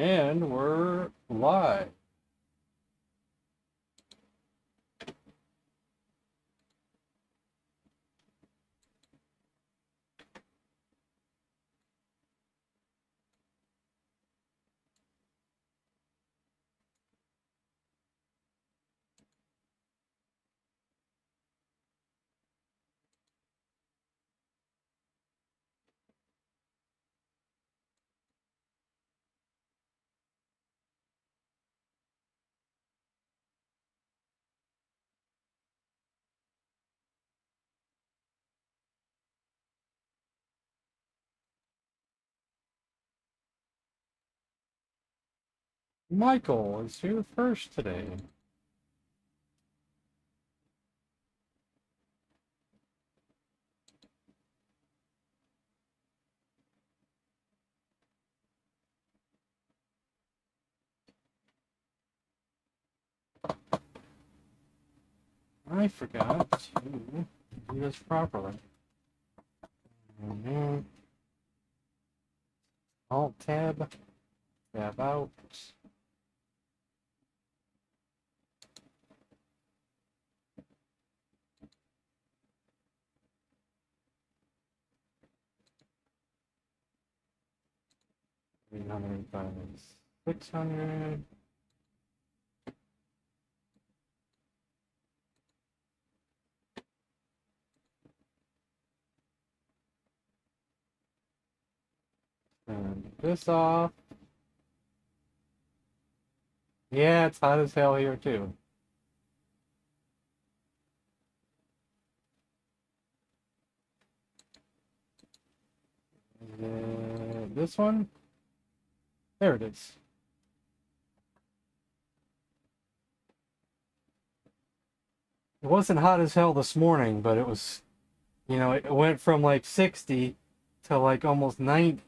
And we're live. Michael is here first today. I forgot to do this properly. Alt tab, tab out. $300 $600. Turn this off. Yeah, it's hot as hell here too. This one? There it is. It wasn't hot as hell this morning, but it was, it went from like 60 to like almost 90.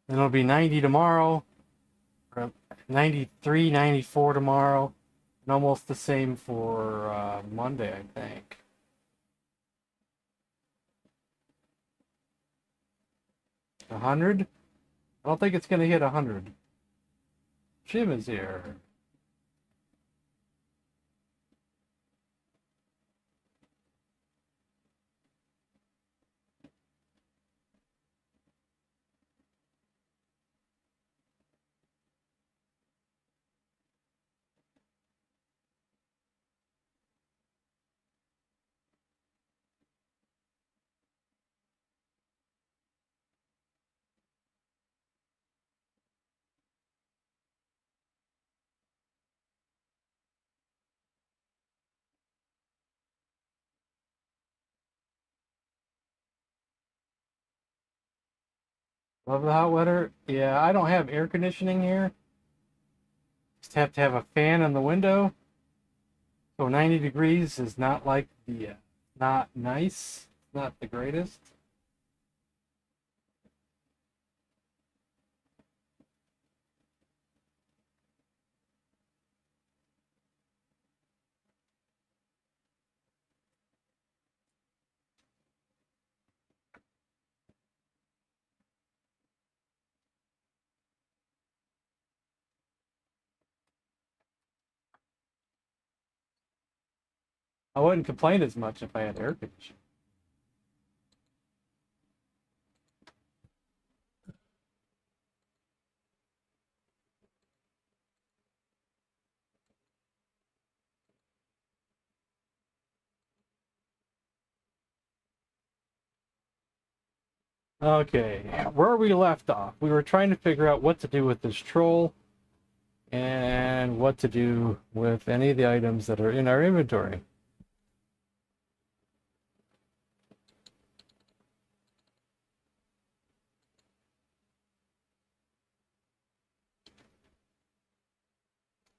And it'll be 90 tomorrow, or 93, 94 tomorrow, and almost the same for Monday, I think. $100? I don't think it's going to hit 100. Jim is here. Love the hot weather. Yeah, I don't have air conditioning here. Just have to have a fan in the window. So 90 degrees is not like not nice, not the greatest. I wouldn't complain as much if I had air conditioning. Okay, where we left off, we were trying to figure out what to do with this troll and what to do with any of the items that are in our inventory.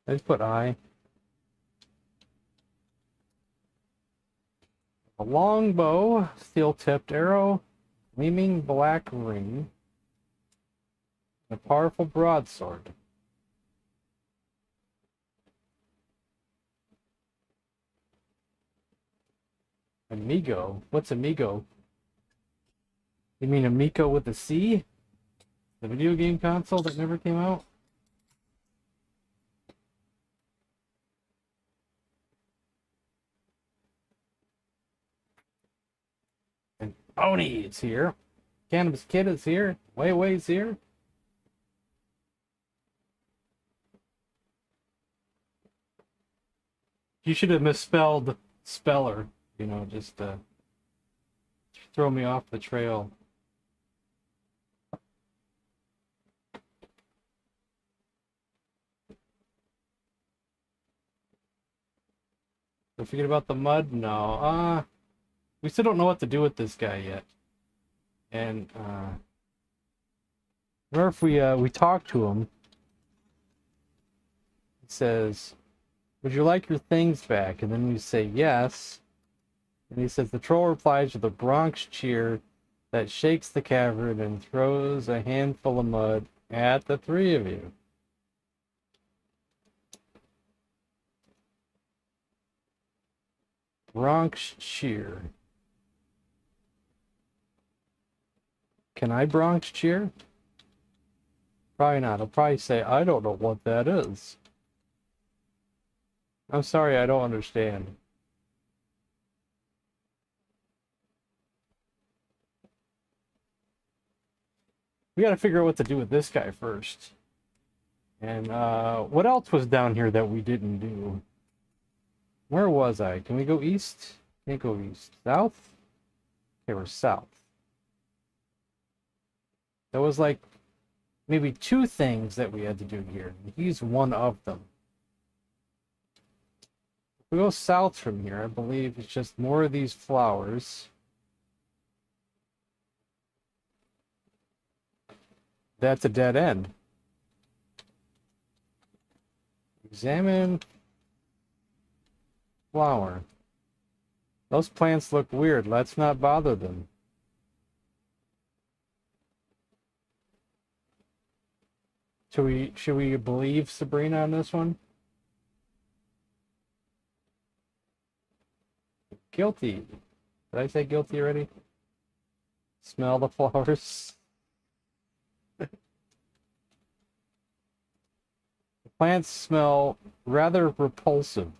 I just put I. A long bow, steel-tipped arrow, gleaming black ring, and a powerful broadsword. Amigo? What's amigo? You mean amico with a C? The video game console that never came out? And Oni is here. Cannabis Kid is here. Weiwei's here. You should have misspelled speller, you know, just to throw me off the trail. Don't forget about the mud? No. We still don't know what to do with this guy yet. And or if we talk to him, he says, "Would you like your things back?" And then we say yes. And he says the troll replies with a Bronx cheer that shakes the cavern and throws a handful of mud at the three of you. Bronx cheer. Can I Bronx cheer? Probably not. I'll probably say, I don't know what that is. I'm sorry, I don't understand. We gotta figure out what to do with this guy first. And what else was down here that we didn't do? Where was I? Can we go east? Can't go east. South? Okay, we're south. There was like maybe two things that we had to do here. He's one of them. If we go south from here, I believe it's just more of these flowers. That's a dead end. Examine flower. Those plants look weird. Let's not bother them. Should we believe Sabrina on this one? Guilty. Did I say guilty already? Smell the flowers. The plants smell rather repulsive.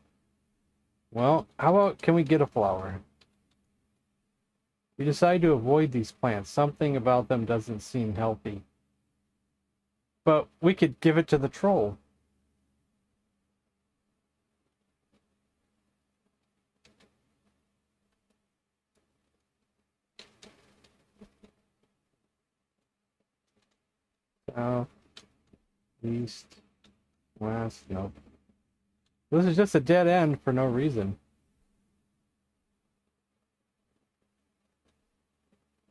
Well, how about can we get a flower? We decide to avoid these plants. Something about them doesn't seem healthy. But we could give it to the troll. South, east, west, nope. This is just a dead end for no reason.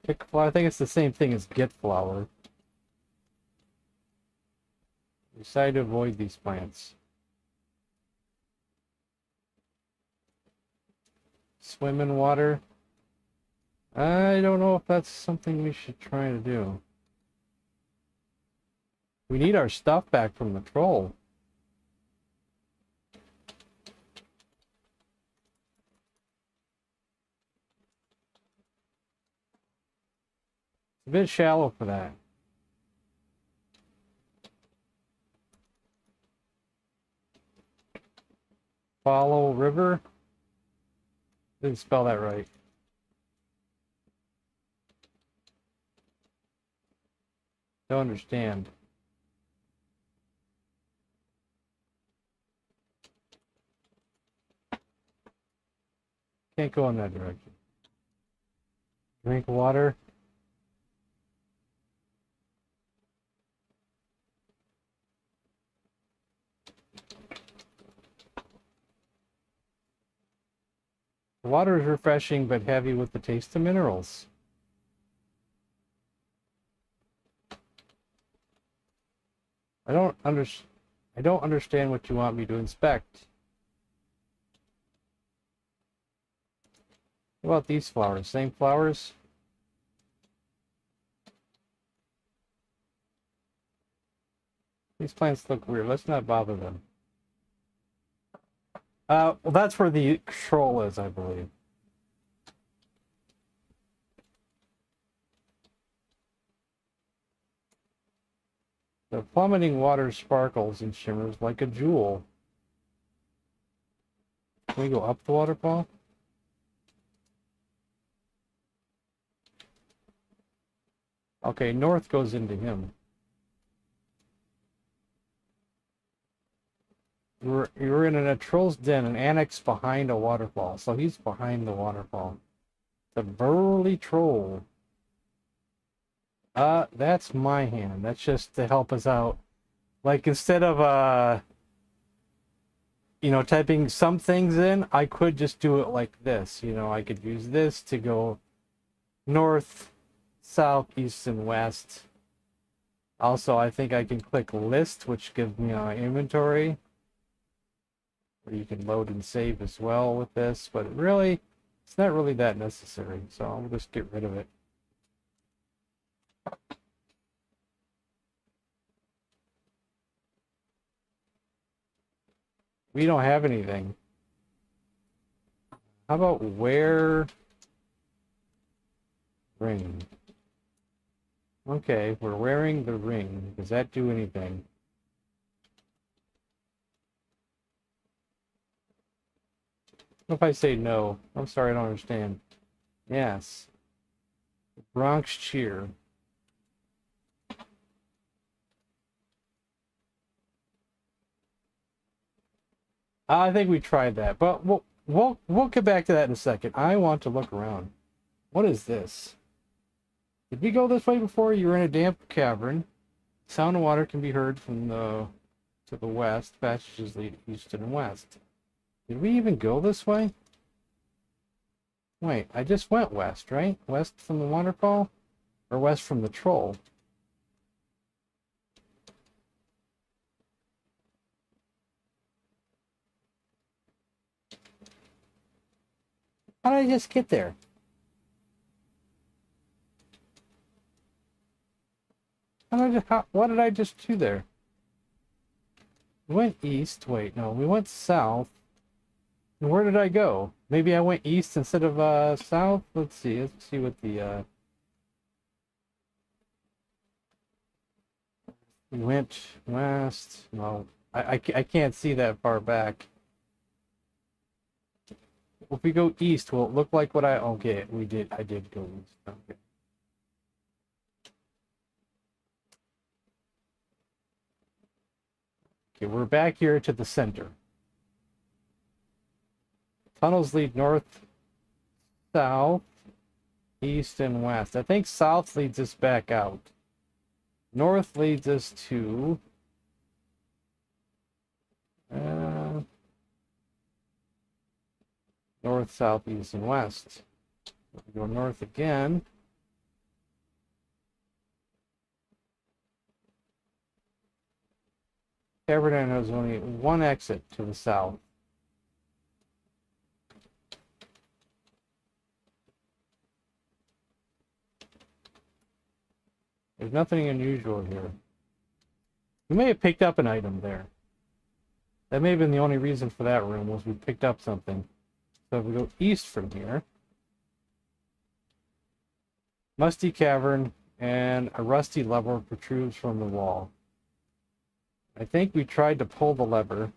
Pick flower. I think it's the same thing as get flower. Decide to avoid these plants. Swim in water. I don't know if that's something we should try to do. We need our stuff back from the troll. It's a bit shallow for that. Follow river. Didn't spell that right. Don't understand. Can't go in that direction. Drink water. The water is refreshing but heavy with the taste of minerals. I don't understand what you want me to inspect. What about these flowers? Same flowers? These plants look weird. Let's not bother them. Well, that's where the troll is, I believe. The plummeting water sparkles and shimmers like a jewel. Can we go up the waterfall? Okay, north goes into him. You're in a troll's den, an annex behind a waterfall. So he's behind the waterfall. The burly troll. That's my hand. That's just to help us out. Like, instead of, you know, typing some things in, I could just do it like this. You know, I could use this to go north, south, east, and west. Also, I think I can click list, which gives me an inventory. Or you can load and save as well with this, but really, it's not really that necessary. So I'll just get rid of it. We don't have anything. How about wear ring? Okay, we're wearing the ring. Does that do anything? What if I say no? I'm sorry, I don't understand. Yes. Bronx cheer. I think we tried that, but we'll get back to that in a second. I want to look around. What is this? Did we go this way before? You're in a damp cavern. Sound of water can be heard from to the west. Passages lead east and west. Did we even go this way? Wait, I just went west, right? West from the waterfall? Or west from the troll? How did I just get there? What did I just do there? We went east. Wait, no, we went south. And where did I go? Maybe I went east instead of south? Let's see. Let's see what the we went west. No, I can't see that far back. If we go east, will it look like what I... Okay, I did go east. Okay. Okay, we're back here to the center. Tunnels lead north, south, east, and west. I think south leads us back out. North leads us to... north, south, east, and west. We go north again. Cavern has only one exit to the south. There's nothing unusual here. We may have picked up an item there. That may have been the only reason for that room, was we picked up something. So if we go east from here, musty cavern and a rusty lever protrudes from the wall. I think we tried to pull the lever.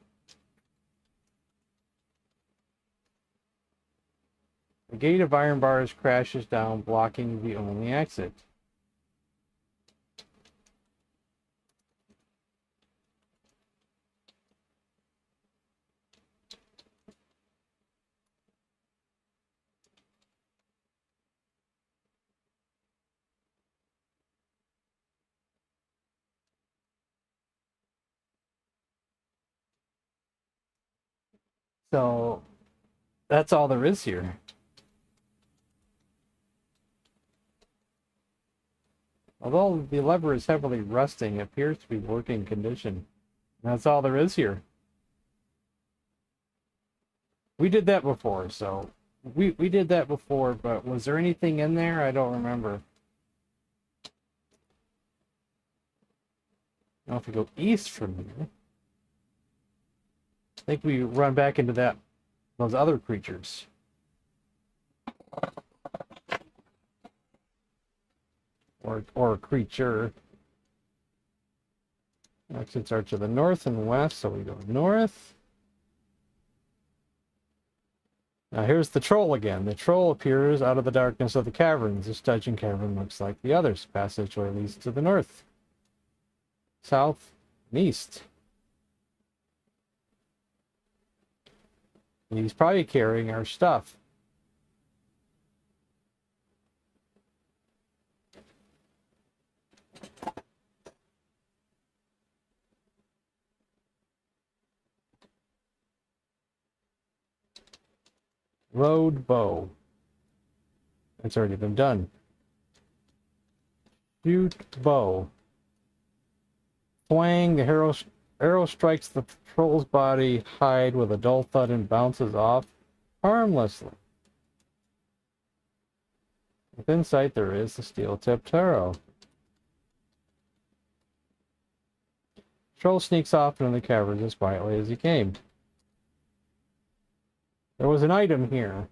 The gate of iron bars crashes down, blocking the only exit. So that's all there is here. Although the lever is heavily rusting, it appears to be working condition. That's all there is here. We did that before, so we did that before, but was there anything in there? I don't remember. Now if we go east from here, I think we run back into those other creatures. Or a creature. Exits are to the north and west, so we go north. Now here's the troll again. The troll appears out of the darkness of the caverns. This dungeon cavern looks like the others. Passageway leads to the north, south, and east. And he's probably carrying our stuff. Road bow. That's already been done. Shoot bow. Twang. The arrow strikes the troll's body hide with a dull thud and bounces off harmlessly. Within sight there is the steel-tipped arrow. Troll sneaks off into the caverns as quietly as he came. There was an item here,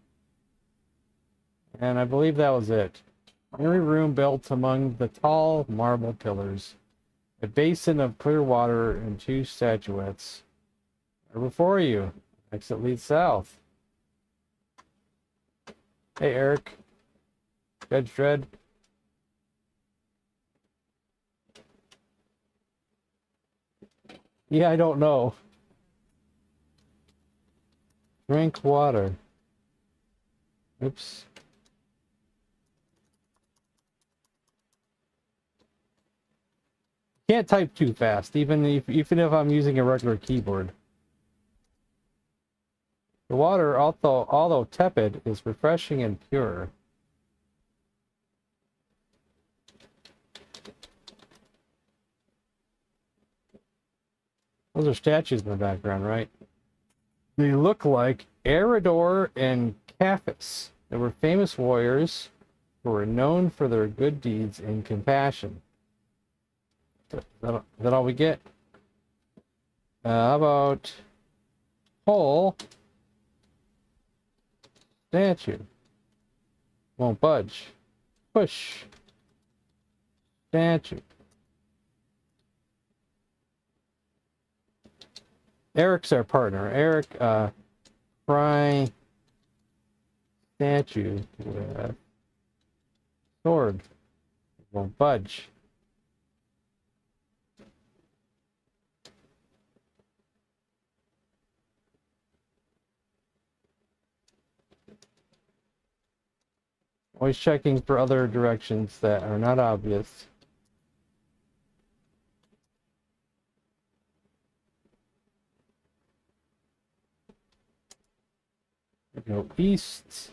and I believe that was it. An eerie room built among the tall marble pillars. A basin of clear water and two statuettes are before you. Exit leads south. Hey, Eric. Judge Dredd. Yeah, I don't know. Drink water. Oops. Can't type too fast, even if I'm using a regular keyboard. The water, although tepid, is refreshing and pure. Those are statues in the background, right? They look like Eridor and Caiaphas. They were famous warriors who were known for their good deeds and compassion. Is that all we get? How about whole statue? Won't budge. Push. Statue. Eric's our partner. Eric, pry statue with sword. Won't budge. Always checking for other directions that are not obvious. Go east.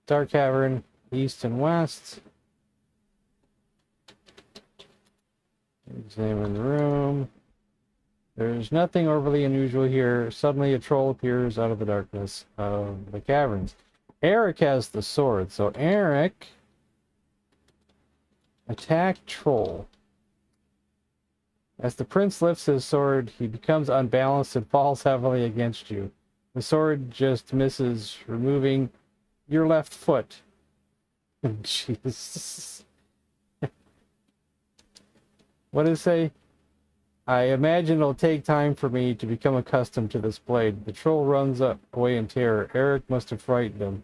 Dark Cavern, east and west. Examine the room. There's nothing overly unusual here. Suddenly a troll appears out of the darkness of the caverns. Eric has the sword, so Eric, attack troll. As the prince lifts his sword, he becomes unbalanced and falls heavily against you. The sword just misses, removing your left foot. Jesus. What does it say? I imagine it'll take time for me to become accustomed to this blade. The troll runs away in terror. Eric must have frightened him.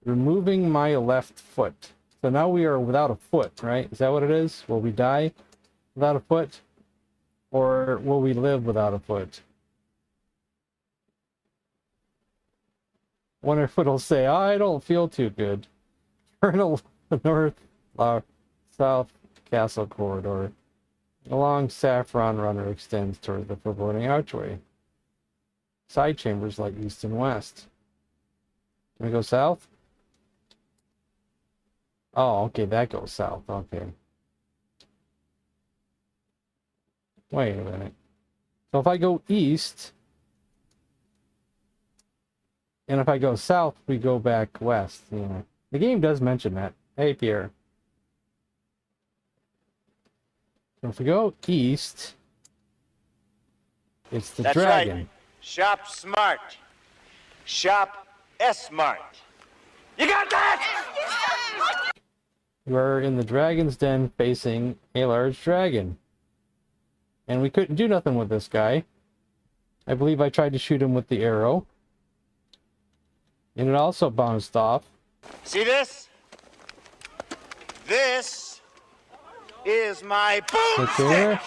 Removing my left foot. So now we are without a foot, right? Is that what it is? Will we die without a foot? Or will we live without a foot? Wonder if it'll say, I don't feel too good. Turn the north, south castle corridor. The long saffron runner extends toward the foreboding archway. Side chambers like east and west. Can we go south? Oh, okay, that goes south. Okay. Wait a minute. So if I go east, and if I go south, we go back west. Yeah. The game does mention that. Hey, Pierre. So if we go east, it's the dragon. Right. Shop smart. Shop S-smart. You got that? You are in the dragon's den facing a large dragon. And we couldn't do nothing with this guy. I believe I tried to shoot him with the arrow. And it also bounced off. See this? This is my boomstick.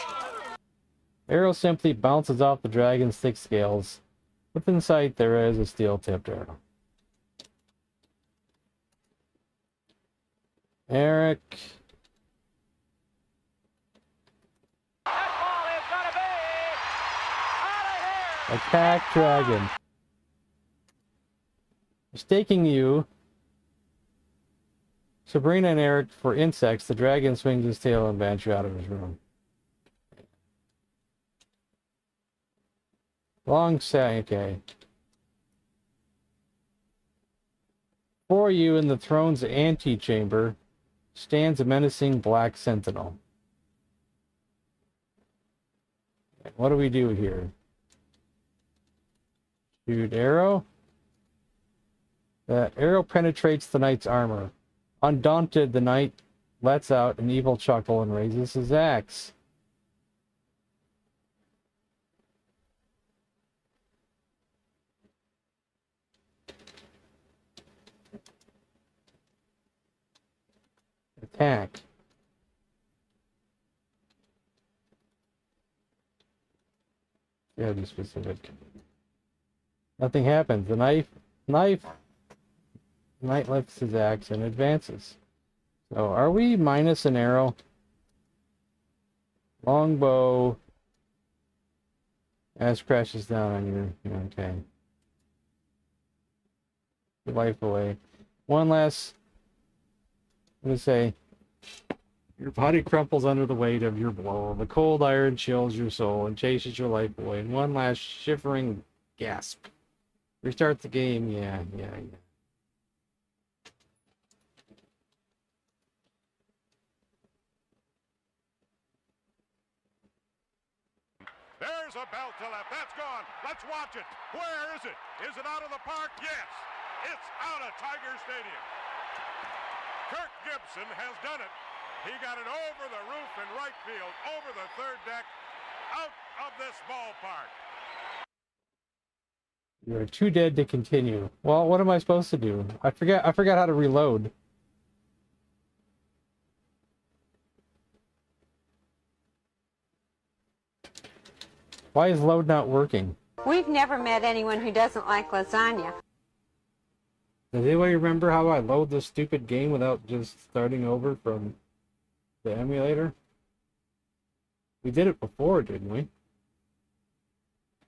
Arrow simply bounces off the dragon's thick scales. Within sight, there is a steel-tipped arrow. Eric. That ball is gonna be out of here. Attack dragon. Mistaking you, Sabrina and Eric, for insects, the dragon swings his tail and bans you out of his room. Long say, okay. For you in the throne's antechamber stands a menacing black sentinel. What do we do here? Shoot arrow. The arrow penetrates the knight's armor. Undaunted, the knight lets out an evil chuckle and raises his axe. Attack. Yeah, be specific. Nothing happens. The knight lifts his axe and advances. So, are we minus an arrow? Longbow. As crashes down on you. Okay. Your life away. One last. I'm gonna say. Your body crumples under the weight of your blow. The cold iron chills your soul and chases your life away. And one last shivering gasp. Restart the game. Yeah. There's a belt to left. That's gone. Let's watch it. Where is it? Is it out of the park? Yes. It's out of Tiger Stadium. Kirk Gibson has done it. He got it over the roof in right field, over the third deck, out of this ballpark. You're too dead to continue. Well, what am I supposed to do? I forgot how to reload. Why is load not working? We've never met anyone who doesn't like lasagna. Does anybody remember how I load this stupid game without just starting over from the emulator? We did it before, didn't we?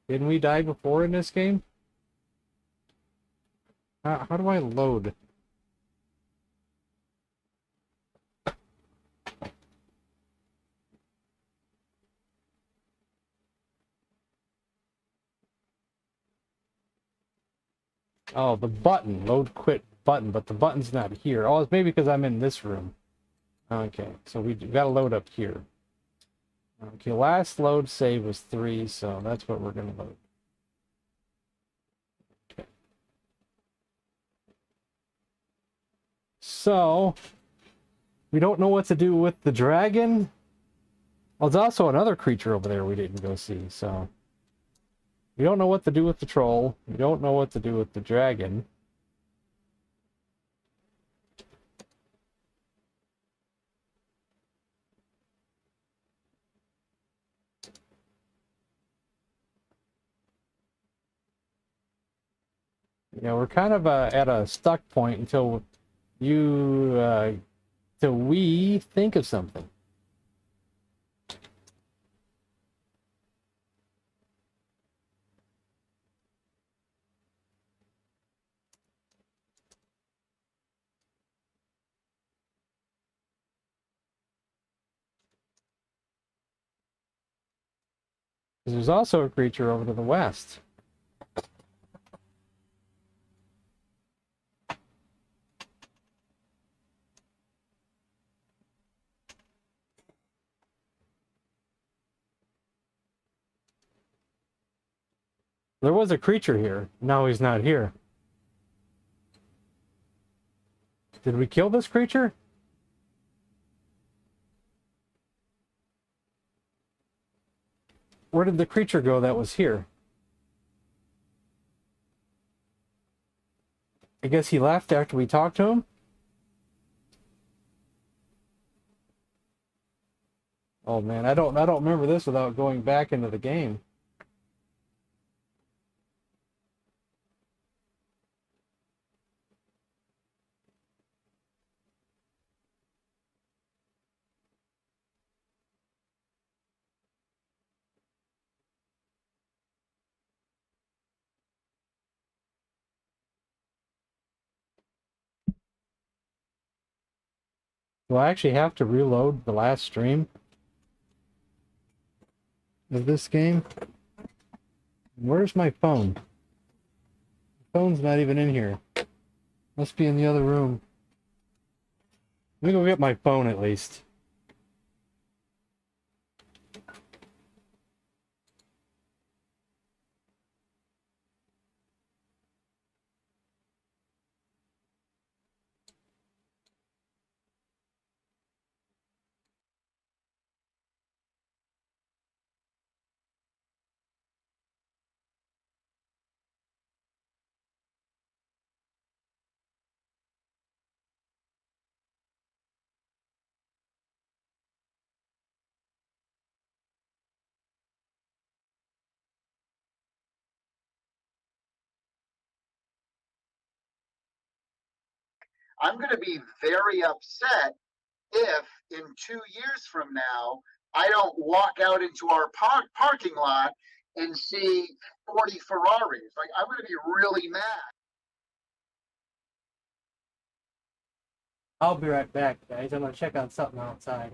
Didn't we die before in this game? How do I load? Oh, the button. Load quit button, but the button's not here. Oh, it's maybe because I'm in this room. Okay, so we gotta load up here. Okay, last load save was 3, so that's what we're gonna load. Okay. So, we don't know what to do with the dragon. Well, there's also another creature over there we didn't go see, so... We don't know what to do with the troll. We don't know what to do with the dragon. You know, we're kind of at a stuck point until till we think of something. There's also a creature over to the west. There was a creature here. Now he's not here. Did we kill this creature? Where did the creature go that was here? I guess he left after we talked to him? Oh man, I don't remember this without going back into the game. Do I actually have to reload the last stream of this game? Where's my phone? The phone's not even in here. Must be in the other room. Let me go get my phone at least. I'm going to be very upset if in 2 years from now, I don't walk out into our parking lot and see 40 Ferraris. Like, I'm going to be really mad. I'll be right back, guys. I'm gonna check on something outside.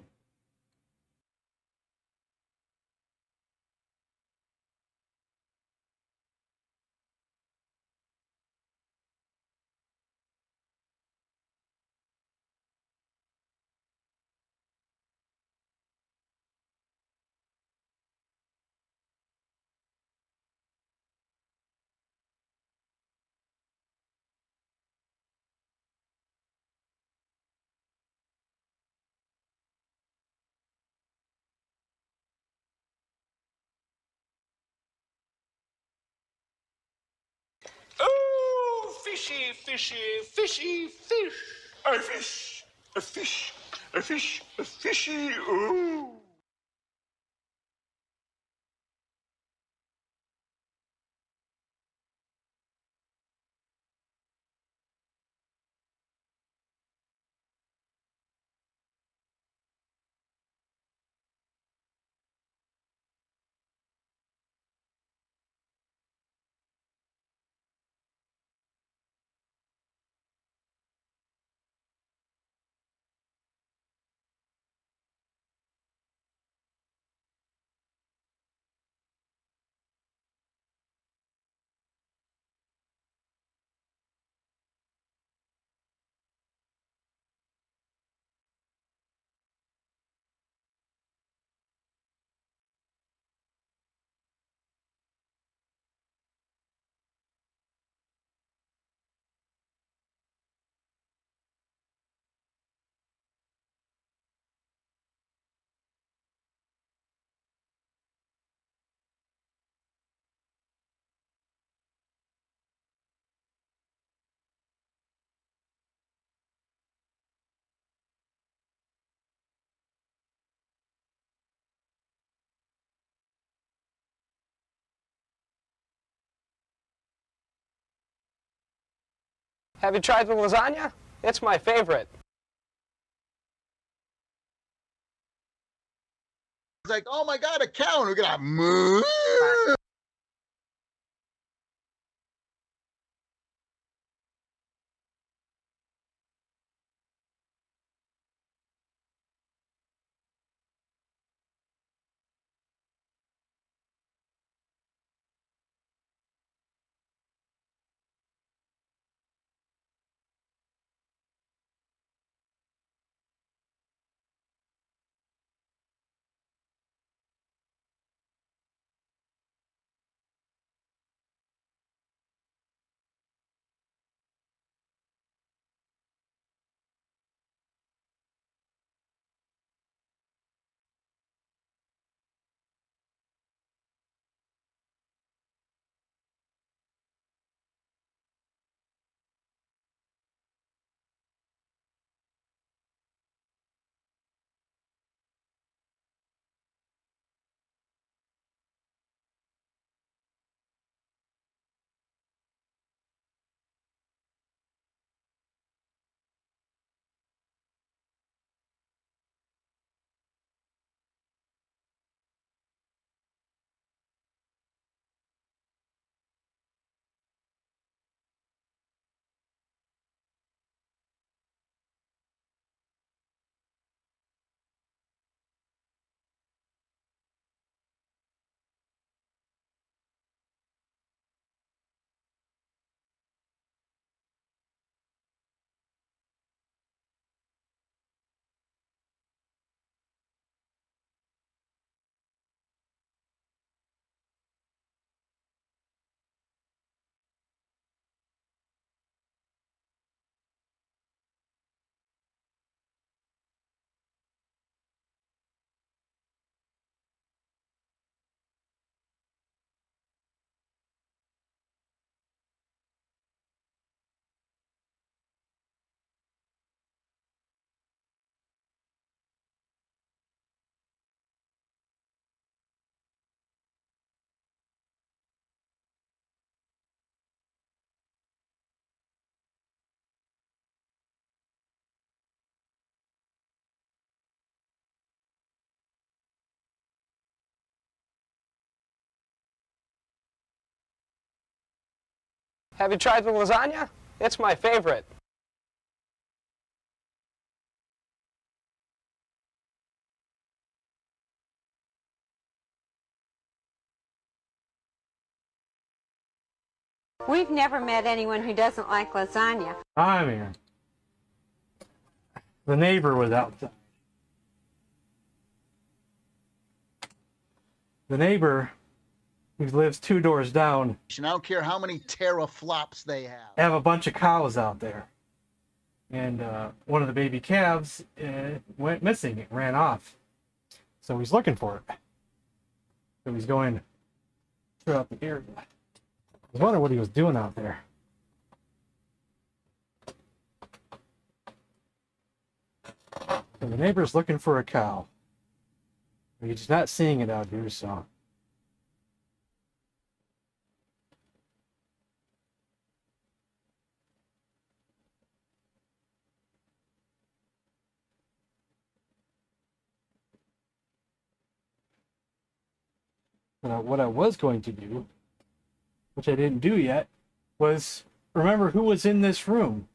Oh, fishy, fishy, fishy, fish. A fish, a fish, a fish, a fishy, ooh. Have you tried the lasagna? It's my favorite. It's like, oh my God, a cow, and we're going to moo. Have you tried the lasagna? It's my favorite. We've never met anyone who doesn't like lasagna. I'm here. The neighbor was outside. The neighbor, who lives 2 doors down, I don't care how many teraflops they have a bunch of cows out there. And one of the baby calves went missing. It ran off. So he's looking for it. So he's going throughout the area. I was wondering what he was doing out there. So the neighbor's looking for a cow. He's not seeing it out here, so. What I was going to do, which I didn't do yet, was remember who was in this room.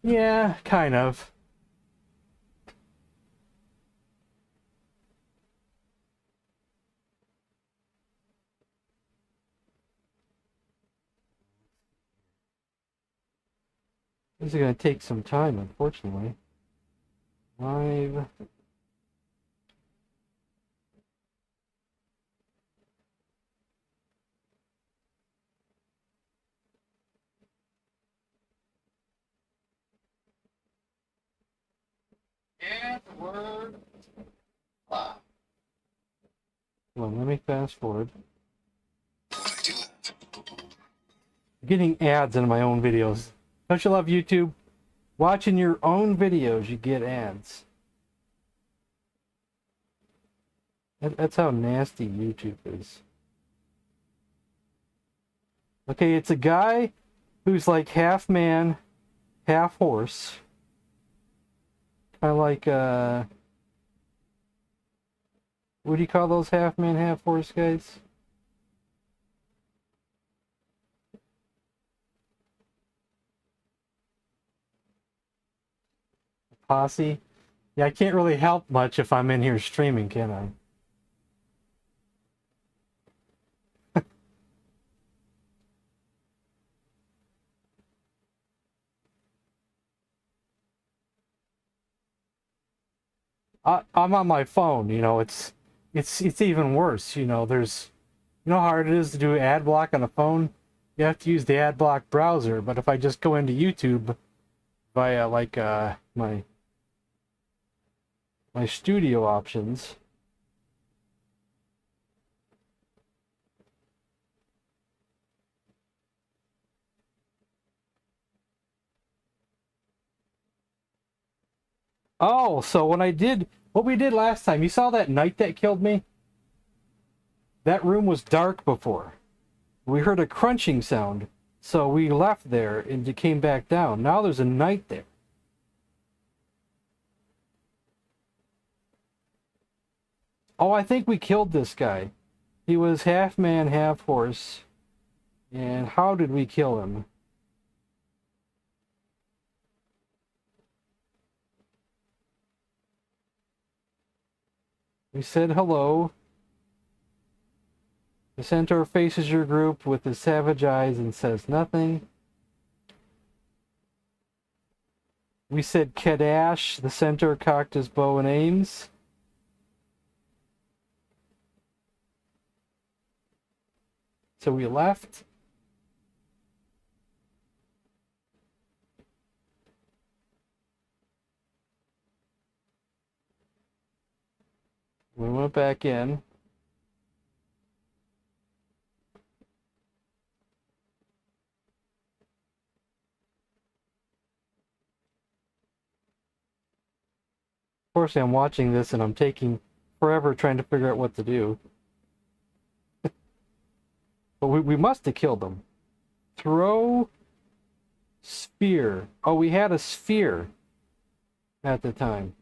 Yeah, kind of. This is going to take some time, unfortunately. Live. Word. Hold on, let me fast forward. Getting ads in my own videos. Don't you love YouTube? Watching your own videos, you get ads. That's how nasty YouTube is. Okay, it's a guy who's like half man, half horse. Kind of like, what do you call those half man, half horse guys? Posse. Yeah, I can't really help much if I'm in here streaming, can I? I'm on my phone, you know, it's even worse, you know, you know how hard it is to do ad block on a phone? You have to use the ad block browser, but if I just go into YouTube via like my studio options, oh, so when I did what we did last time, you saw that knight that killed me? That room was dark before. We heard a crunching sound, so we left there and it came back down. Now there's a knight there. Oh, I think we killed this guy. He was half man, half horse. And how did we kill him? We said hello. The centaur faces your group with his savage eyes and says nothing. We said Kadash. The centaur cocked his bow and aims. So we left. We went back in. Of course, I'm watching this and I'm taking forever trying to figure out what to do. But we must have killed them. Throw sphere. Oh, we had a sphere at the time.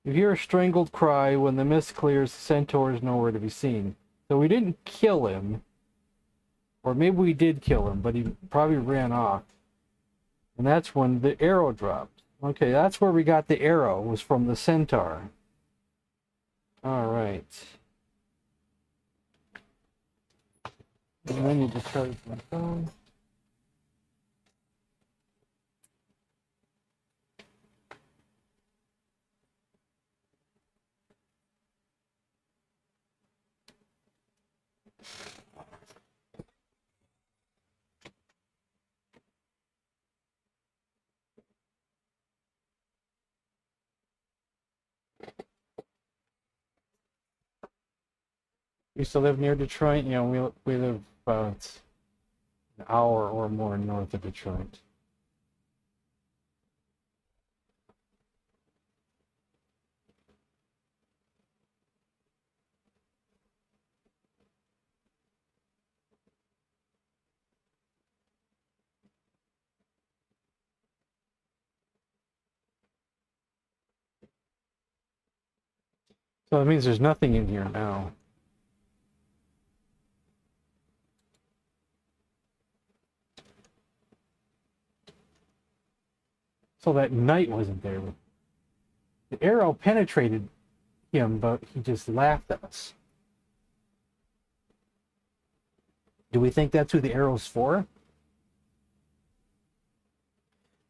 You hear a strangled cry. When the mist clears, the centaur is nowhere to be seen. So we didn't kill him. Or maybe we did kill him, but he probably ran off. And that's when the arrow dropped. Okay, that's where we got the arrow, was from the centaur. Alright. And then you just charge my phone. We used to live near Detroit. You know, we live about an hour or more north of Detroit. So that means there's nothing in here now. So that knight wasn't there. The arrow penetrated him, but he just laughed at us. Do we think that's who the arrow's for?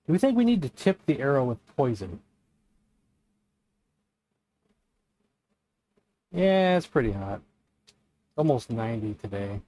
Do we think we need to tip the arrow with poison? Yeah, it's pretty hot. Almost 90 today.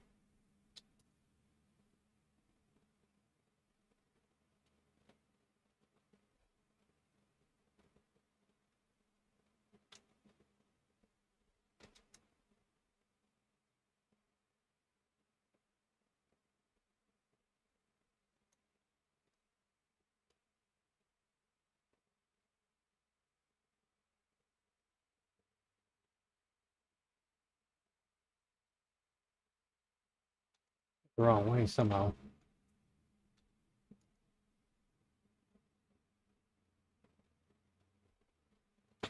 The wrong way somehow. I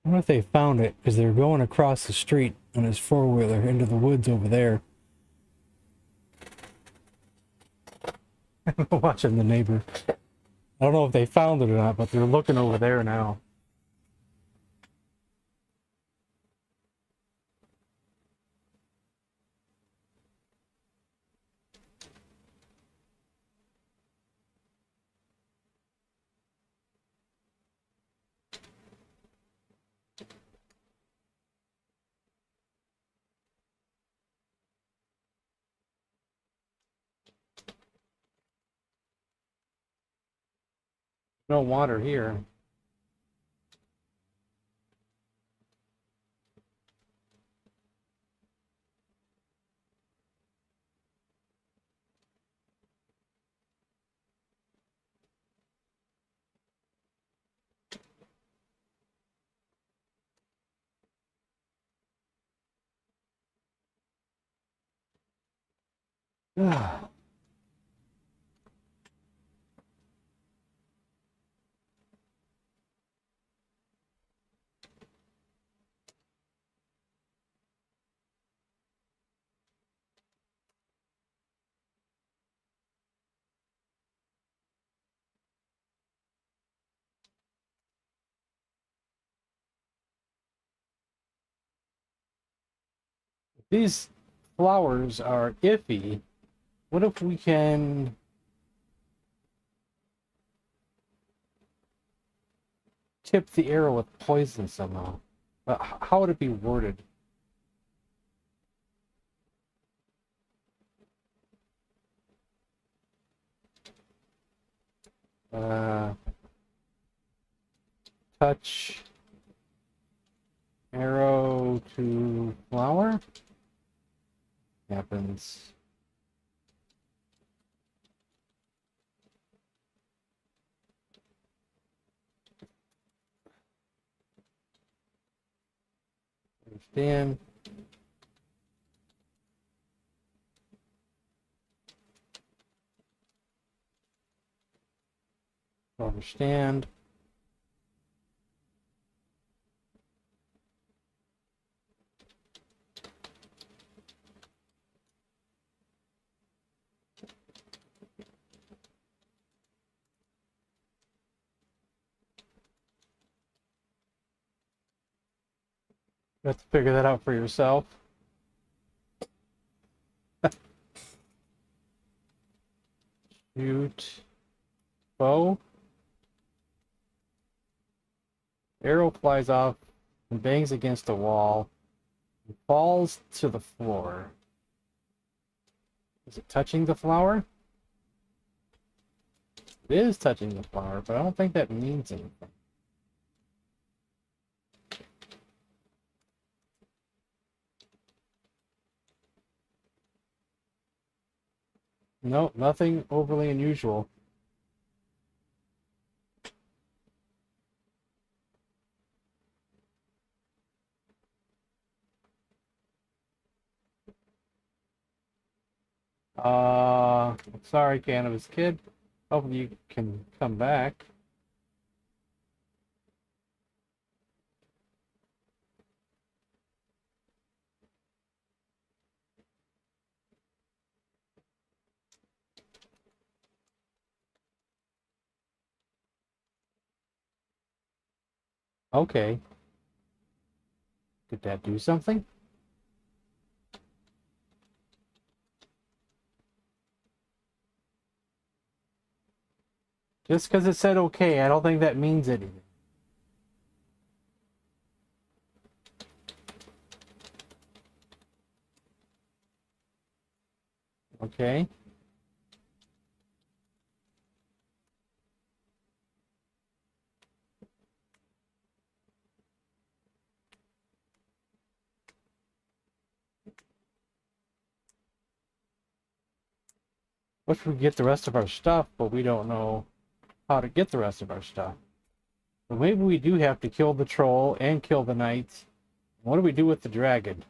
wonder if they found it, because they're going across the street on his four-wheeler into the woods over there. Watching the neighbor. I don't know if they found it or not, but they're looking over there now. No water here. These flowers are iffy. What if we can tip the arrow with poison somehow? How would it be worded? Touch arrow to flower? Happens. Understand. understand. You have to figure that out for yourself. Shoot. Bow. Arrow flies off and bangs against a wall and falls to the floor. Is it touching the flower? It is touching the flower, but I don't think that means anything. Nope, nothing overly unusual. Sorry, Cannabis Kid. Hopefully you can come back. Okay. Did that do something? Just because it said okay, I don't think that means anything. Okay. Wish we could get the rest of our stuff, but we don't know how to get the rest of our stuff. But maybe we do have to kill the troll and kill the knight. What do we do with the dragon?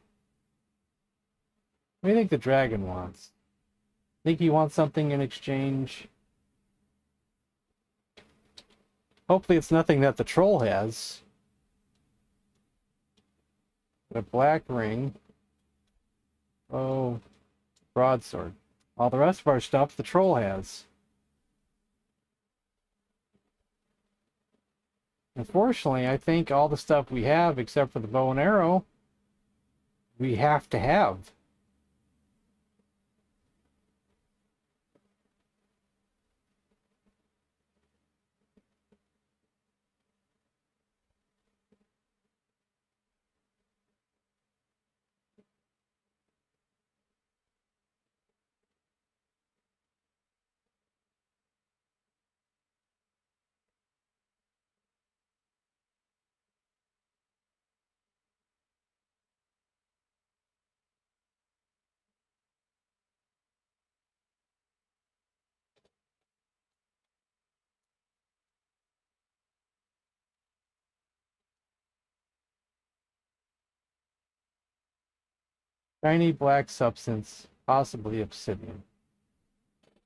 What do you think the dragon wants? Think he wants something in exchange? Hopefully it's nothing that the troll has. A black ring. Oh, broadsword. All the rest of our stuff the troll has. Unfortunately, I think all the stuff we have, except for the bow and arrow, we have to have. Shiny black substance, possibly obsidian.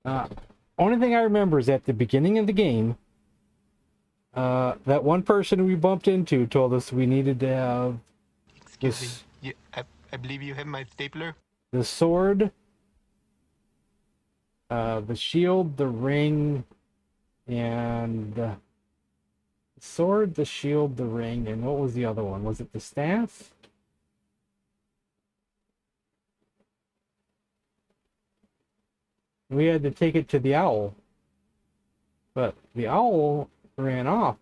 Only thing I remember is at the beginning of the game, that one person we bumped into told us we needed to have Excuse me. I believe you have my stapler. the sword, the shield, the ring, and the sword, the shield, the ring, and what was the other one? Was it the staff? We had to take it to the owl, but the owl ran off.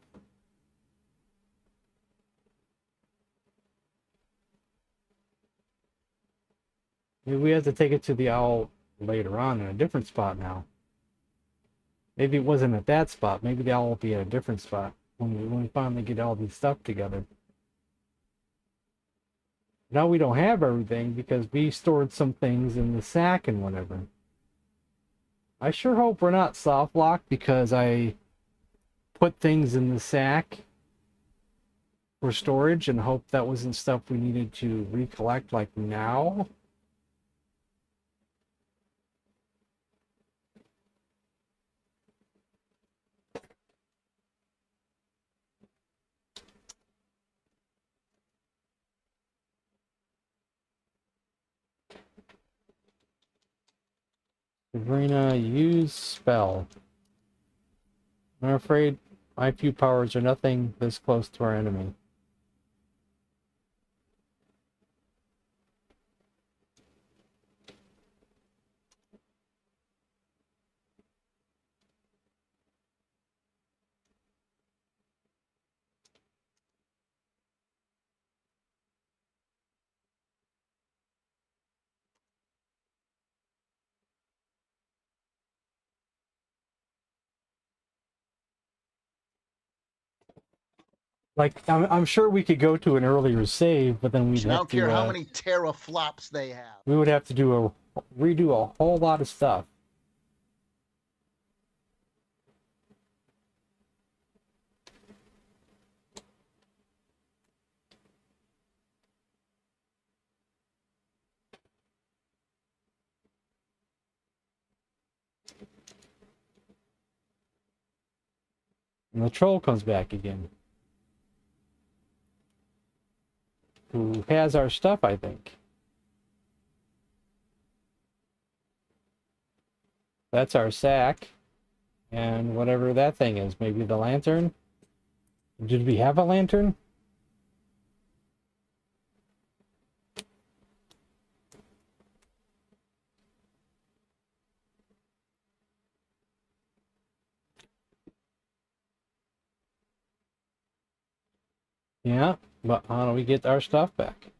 Maybe we have to take it to the owl later on in a different spot now. Maybe it wasn't at that spot. Maybe the owl will be at a different spot when we finally get all these stuff together. Now we don't have everything because we stored some things in the sack and whatever. I sure hope we're not soft locked because I put things in the sack for storage and hope that wasn't stuff we needed to recollect like now. Sabrina, use spell. I'm afraid my few powers are nothing this close to our enemy. Like, I'm sure we could go to an earlier save, but then we'd I have don't care to, how many teraflops they have. we would have to redo a whole lot of stuff. And the troll comes back again. Who has our stuff, I think. That's our sack. And whatever that thing is. Maybe the lantern? Did we have a lantern? Yeah, but how do we get our stuff back?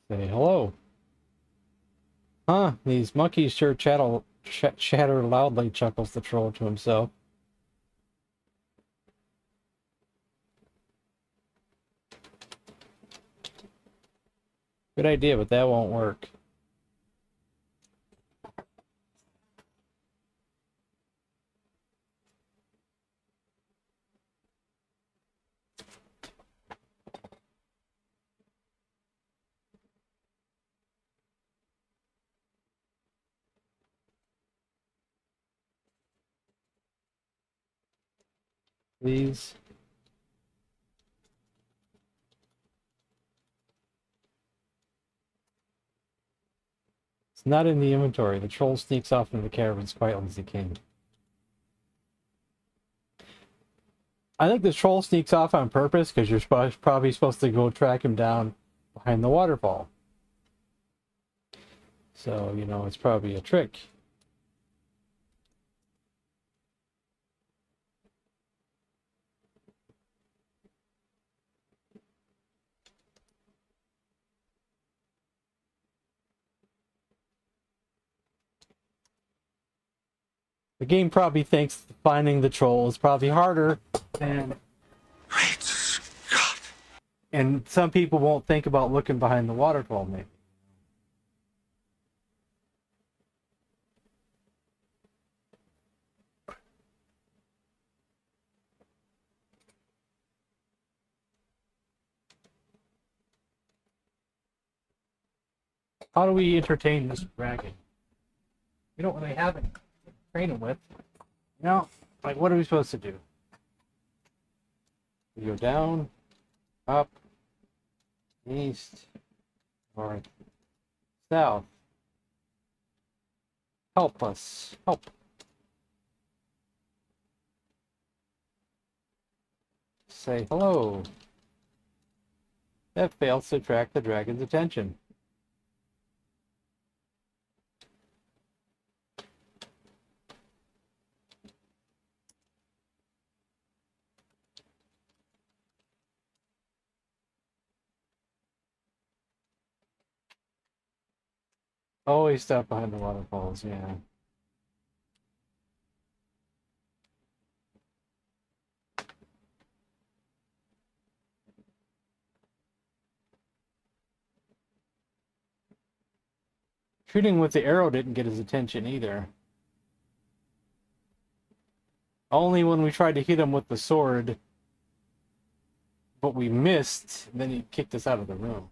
Say hello. Huh, these monkeys sure chatter loudly, chuckles the troll to himself. Good idea, but that won't work. Please. It's not in the inventory. The troll sneaks off into the cavern as quietly as he can. I think the troll sneaks off on purpose because you're probably supposed to go track him down behind the waterfall. So, you know, it's probably a trick. The game probably thinks finding the troll is probably harder than... Great Scott! And some people won't think about looking behind the waterfall, maybe. How do we entertain this dragon? We don't really have any to train him with. You know, like, what are we supposed to do? We go down, up, east, north, south. Help us. Help. Say hello. That fails to attract the dragon's attention. Always stuff behind the waterfalls, yeah. Shooting with the arrow didn't get his attention either. Only when we tried to hit him with the sword, but we missed, then he kicked us out of the room.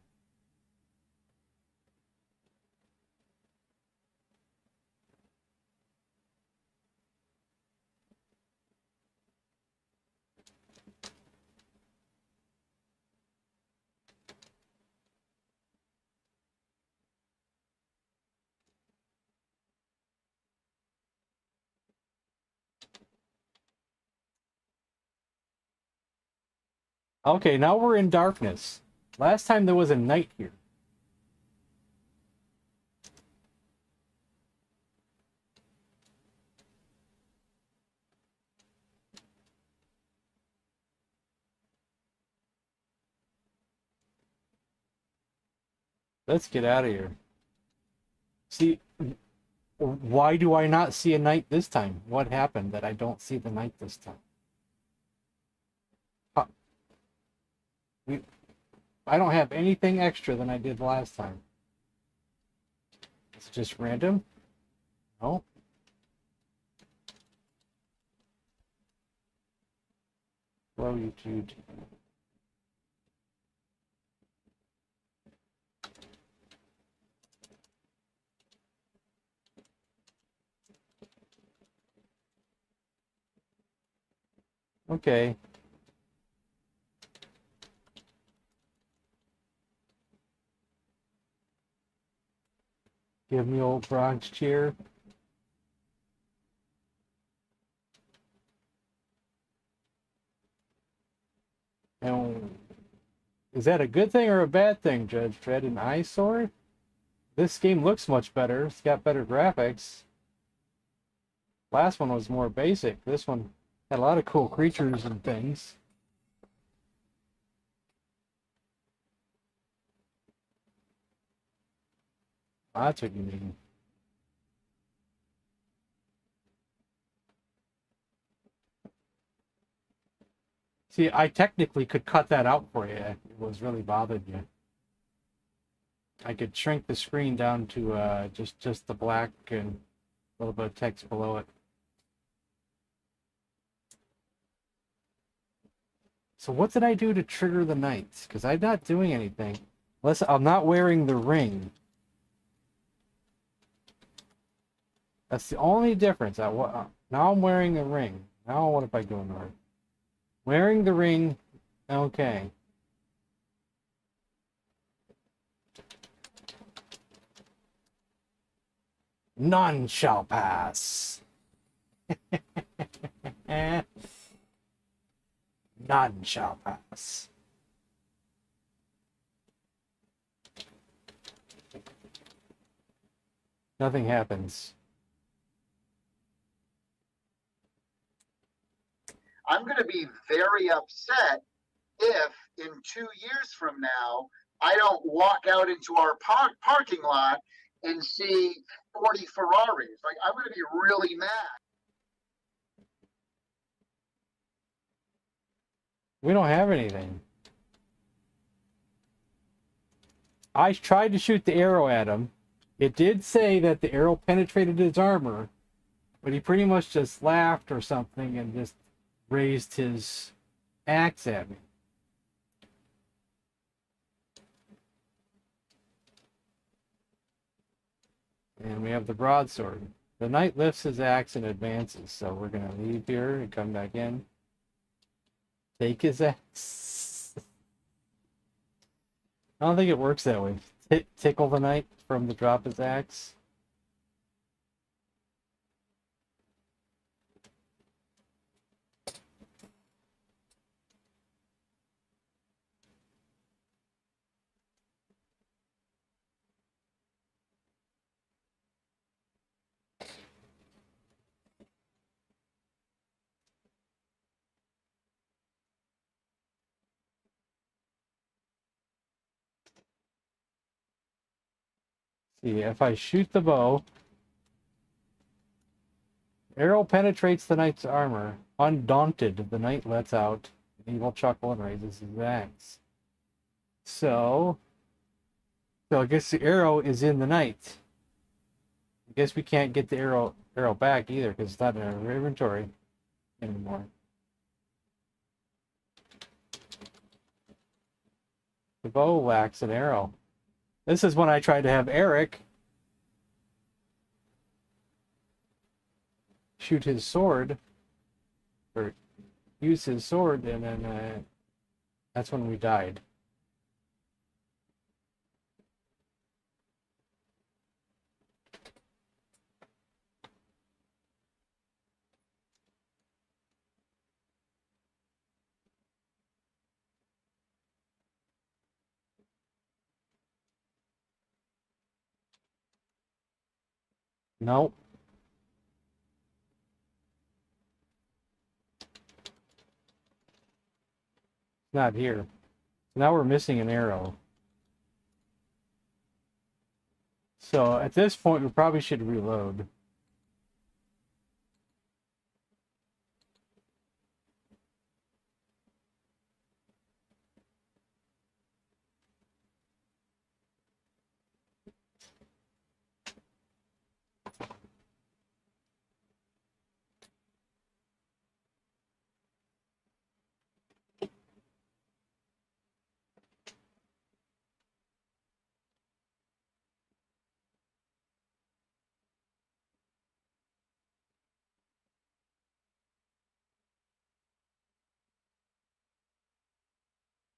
Okay, now we're in darkness. Last time there was a night here. Let's get out of here. See, why do I not see a night this time? What happened that I don't see the night this time? I don't have anything extra than I did last time. It's just random? No. Hello, YouTube. Okay. Give me old Bronx cheer. And is that a good thing or a bad thing, Judge Dredd? An eyesore? This game looks much better. It's got better graphics. Last one was more basic. This one had a lot of cool creatures and things. That's what you mean. See, I technically could cut that out for you if it was really bothered you. I could shrink the screen down to just the black and a little bit of text below it. So what did I do to trigger the nights? Because I'm not doing anything. Unless I'm not wearing the ring. That's the only difference. Now I'm wearing the ring. Now what if I go north? Wearing the ring. Okay. None shall pass. None shall pass. Nothing happens. I'm going to be very upset if in 2 years from now, I don't walk out into our parking lot and see 40 Ferraris. Like, I'm going to be really mad. We don't have anything. I tried to shoot the arrow at him. It did say that the arrow penetrated his armor, but he pretty much just laughed or something and just raised his axe at me. And we have the broadsword. The knight lifts his axe and advances, so we're going to leave here and come back in. Take his axe. I don't think it works that way. Tickle the knight from the drop his axe. See, if I shoot the bow, arrow penetrates the knight's armor. Undaunted, the knight lets out an evil chuckle and raises his axe. So I guess the arrow is in the knight. I guess we can't get the arrow back either because it's not in our inventory anymore. The bow lacks an arrow. This is when I tried to have Eric shoot his sword, or use his sword, and then that's when we died. Nope. It's not here. Now we're missing an arrow. So at this point, we probably should reload.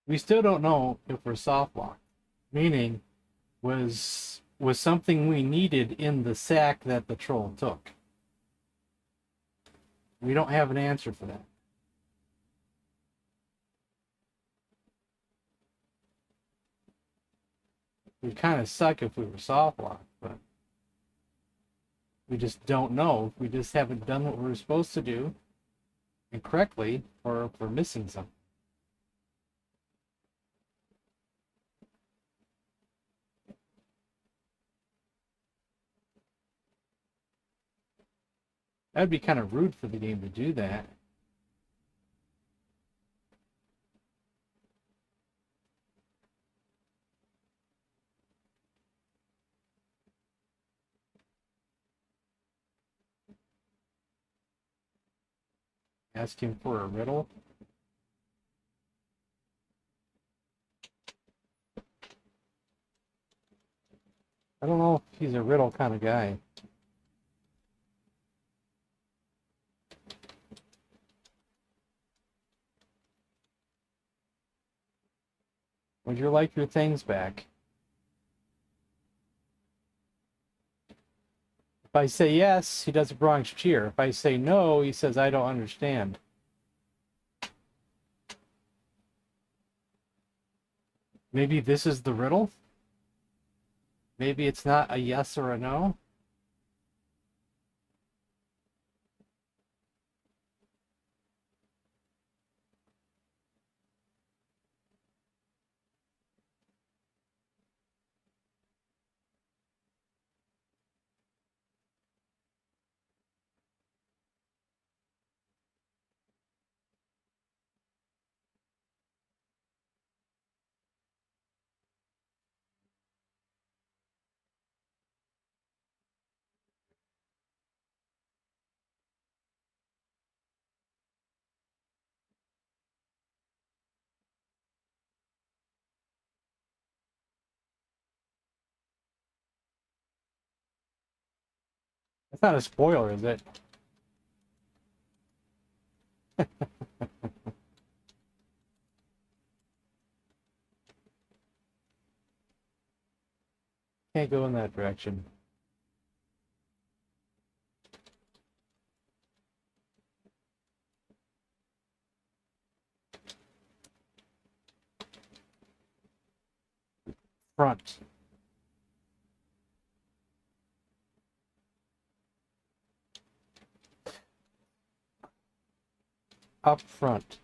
We still don't know if we're soft locked, meaning was something we needed in the sack that the troll took. We don't have an answer for that. We'd kind of suck if we were soft locked, but we just don't know. We just haven't done what we were supposed to do incorrectly, or if we're missing something. That'd be kind of rude for the game to do that. Ask him for a riddle. I don't know if he's a riddle kind of guy. Would you like your things back? If I say yes, he does a Bronx cheer. If I say no, he says I don't understand. Maybe this is the riddle? Maybe it's not a yes or a no? That's not a spoiler, is it? Can't go in that direction. Front. Up front.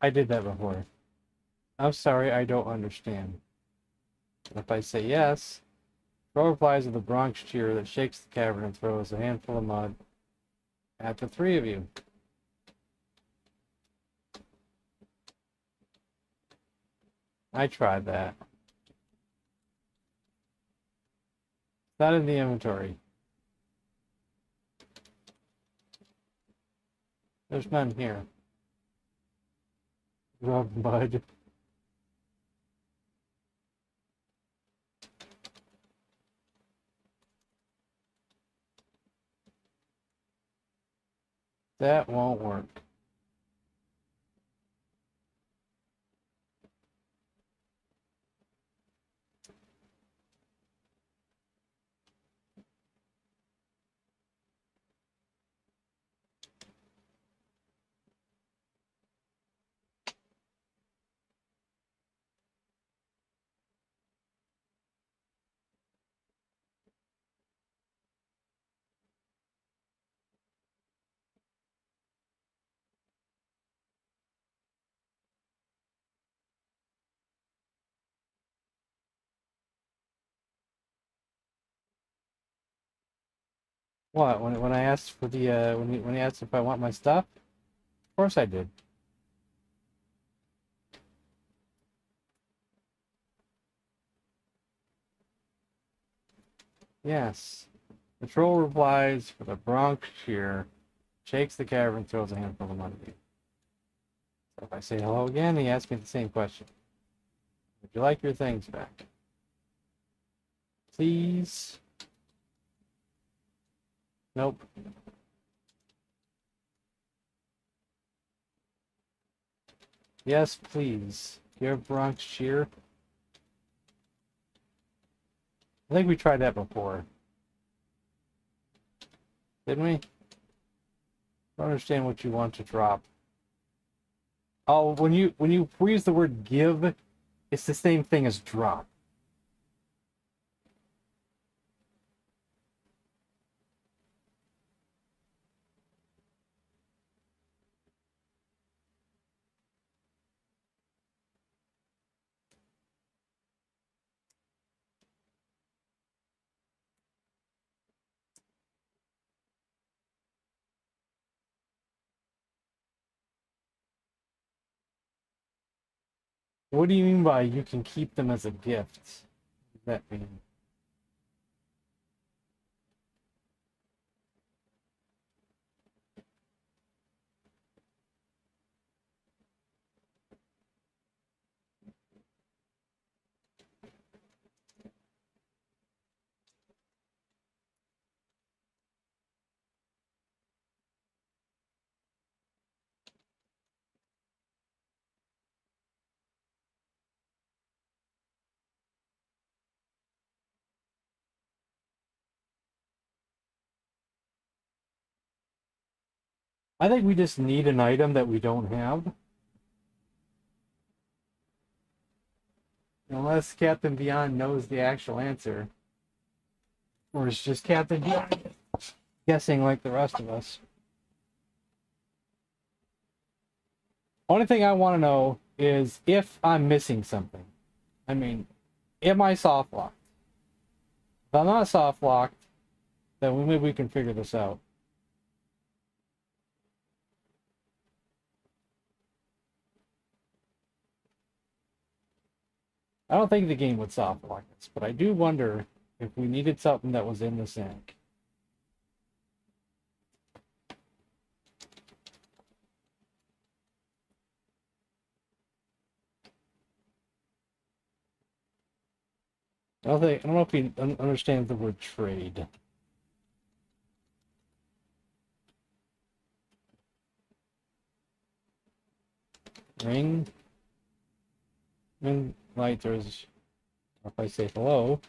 I did that before. I'm sorry, I don't understand. If I say yes, Crow replies with a Bronx cheer that shakes the cavern and throws a handful of mud at the three of you. I tried that. It's not in the inventory. There's none here. Rub mud. That won't work. What? When I asked for the when he asked if I want my stuff? Of course I did. Yes. The troll replies with a Bronx cheer, shakes the cavern, throws a handful of money. So if I say hello again, he asks me the same question. Would you like your things back? Please? Nope. Yes, please. Give Bronx cheer. I think we tried that before. Didn't we? I don't understand what you want to drop. Oh, when you use the word give, it's the same thing as drop. What do you mean by you can keep them as a gift? What does that mean? I think we just need an item that we don't have. Unless Captain Beyond knows the actual answer. Or it's just Captain Beyond guessing like the rest of us. Only thing I want to know is if I'm missing something. I mean, am I soft locked? If I'm not soft locked, then maybe we can figure this out. I don't think the game would soft lock us, but I do wonder if we needed something that was in the sink. I don't know if he understands the word trade. Ring. And light, there's, if I say hello.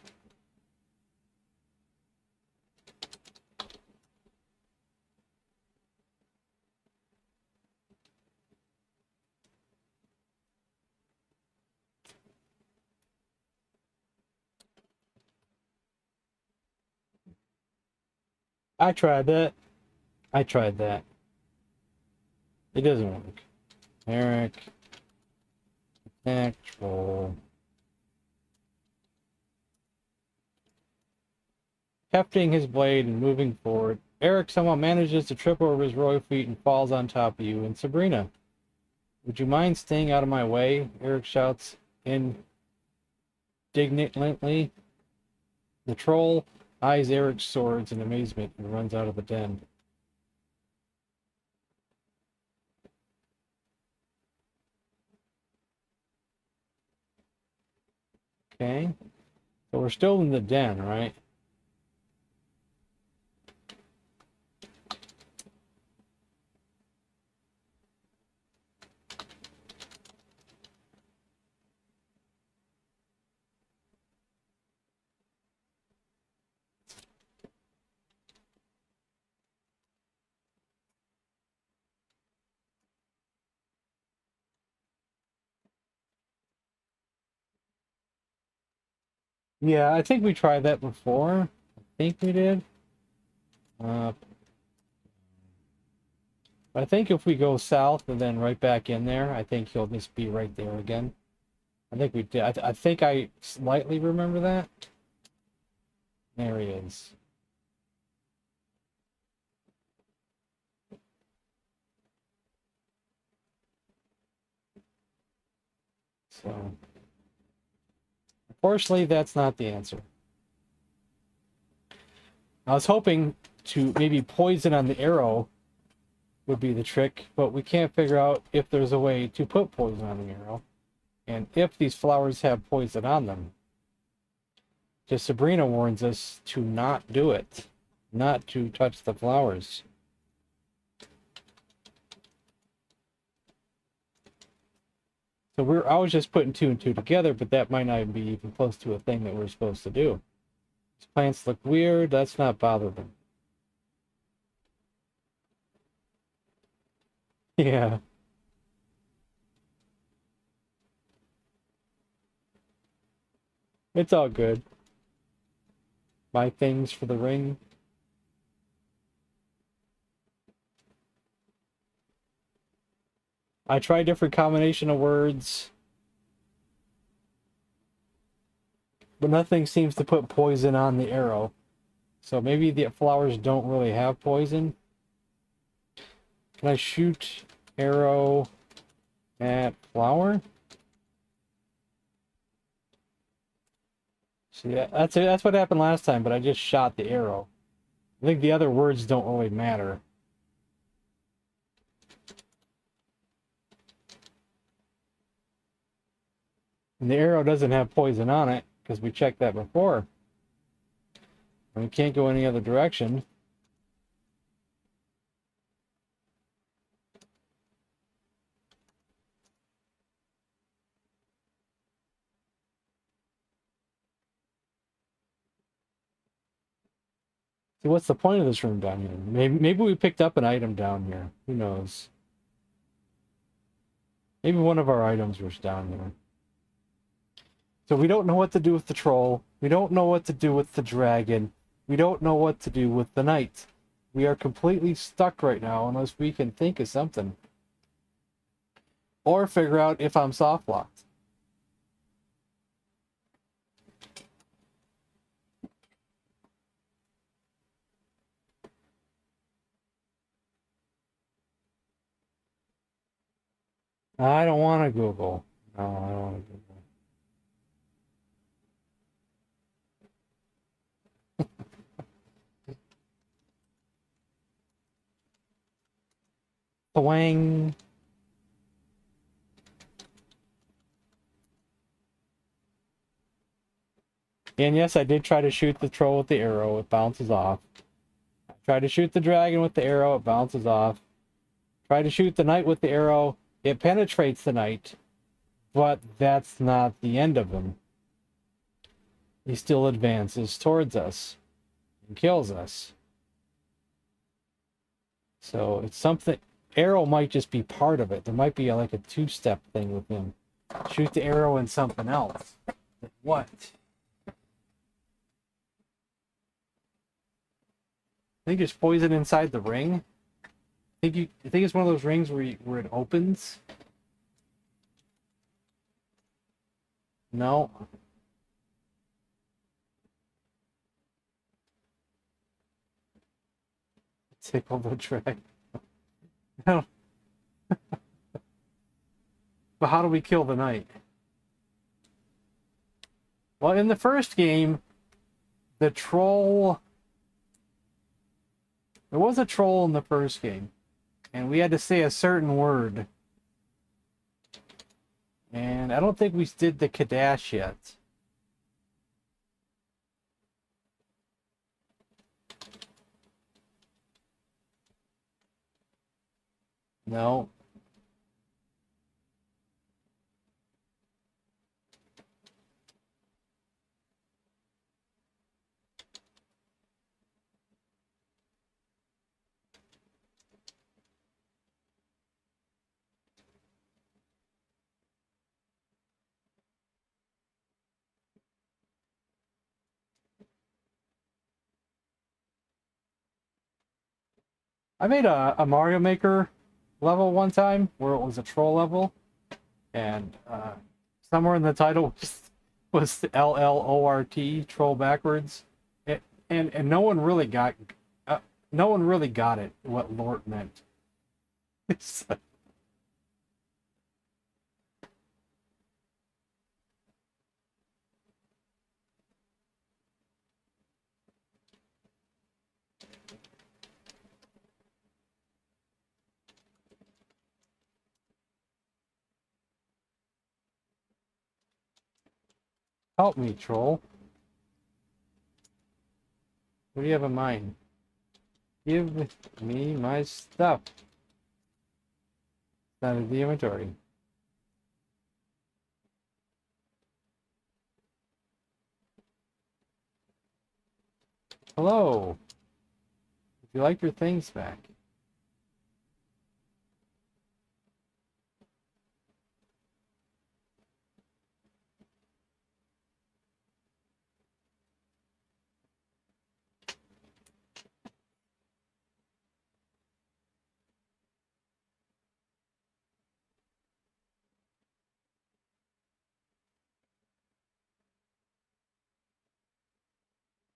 I tried that. It doesn't work. Eric. Actual. Hefting his blade and moving forward, Eric somehow manages to trip over his royal feet and falls on top of you and Sabrina. Would you mind staying out of my way? Eric shouts indignantly. The troll eyes Eric's swords in amazement and runs out of the den. Okay. So we're still in the den, right? Yeah, I think we tried that before. I think we did. I think if we go south and then right back in there, I think he'll just be right there again. I think we did. I think I slightly remember that. There he is. So, unfortunately, that's not the answer. I was hoping to maybe poison on the arrow would be the trick, but we can't figure out if there's a way to put poison on the arrow, and if these flowers have poison on them. Just Sabrina warns us to not do it, not to touch the flowers. So I was just putting 2 and 2 together, but that might not be even close to a thing that we're supposed to do. These plants look weird, let's not bother them. Yeah. It's all good. Buy things for the ring. I tried different combination of words, but nothing seems to put poison on the arrow. So maybe the flowers don't really have poison. Can I shoot arrow at flower? See, that's what happened last time, but I just shot the arrow. I think the other words don't really matter. And the arrow doesn't have poison on it, because we checked that before. And we can't go any other direction. So what's the point of this room down here? Maybe we picked up an item down here. Who knows? Maybe one of our items was down here. So we don't know what to do with the troll. We don't know what to do with the dragon. We don't know what to do with the knight. We are completely stuck right now unless we can think of something. Or figure out if I'm soft locked. I don't want to Google. No, I don't want to Google. Twang. And yes, I did try to shoot the troll with the arrow. It bounces off. I tried to shoot the dragon with the arrow. It bounces off. Try to shoot the knight with the arrow. It penetrates the knight. But that's not the end of him. He still advances towards us and kills us. So it's something... Arrow might just be part of it. There might be like a two-step thing with him. Shoot the arrow and something else. What? I think there's poison inside the ring. I think it's one of those rings where it opens. No. Tickle the dragon. No. But how do we kill the knight? Well, in the first game, the troll... There was a troll in the first game. And we had to say a certain word. And I don't think we did the Kadash yet. No. I made a Mario Maker level one time where it was a troll level, and somewhere in the title was LLORT, troll backwards, and no one really got it what Lort meant. It's like, Help me, troll. What do you have in mind? Give me my stuff. It's not in the inventory. Hello. Would you like your things back?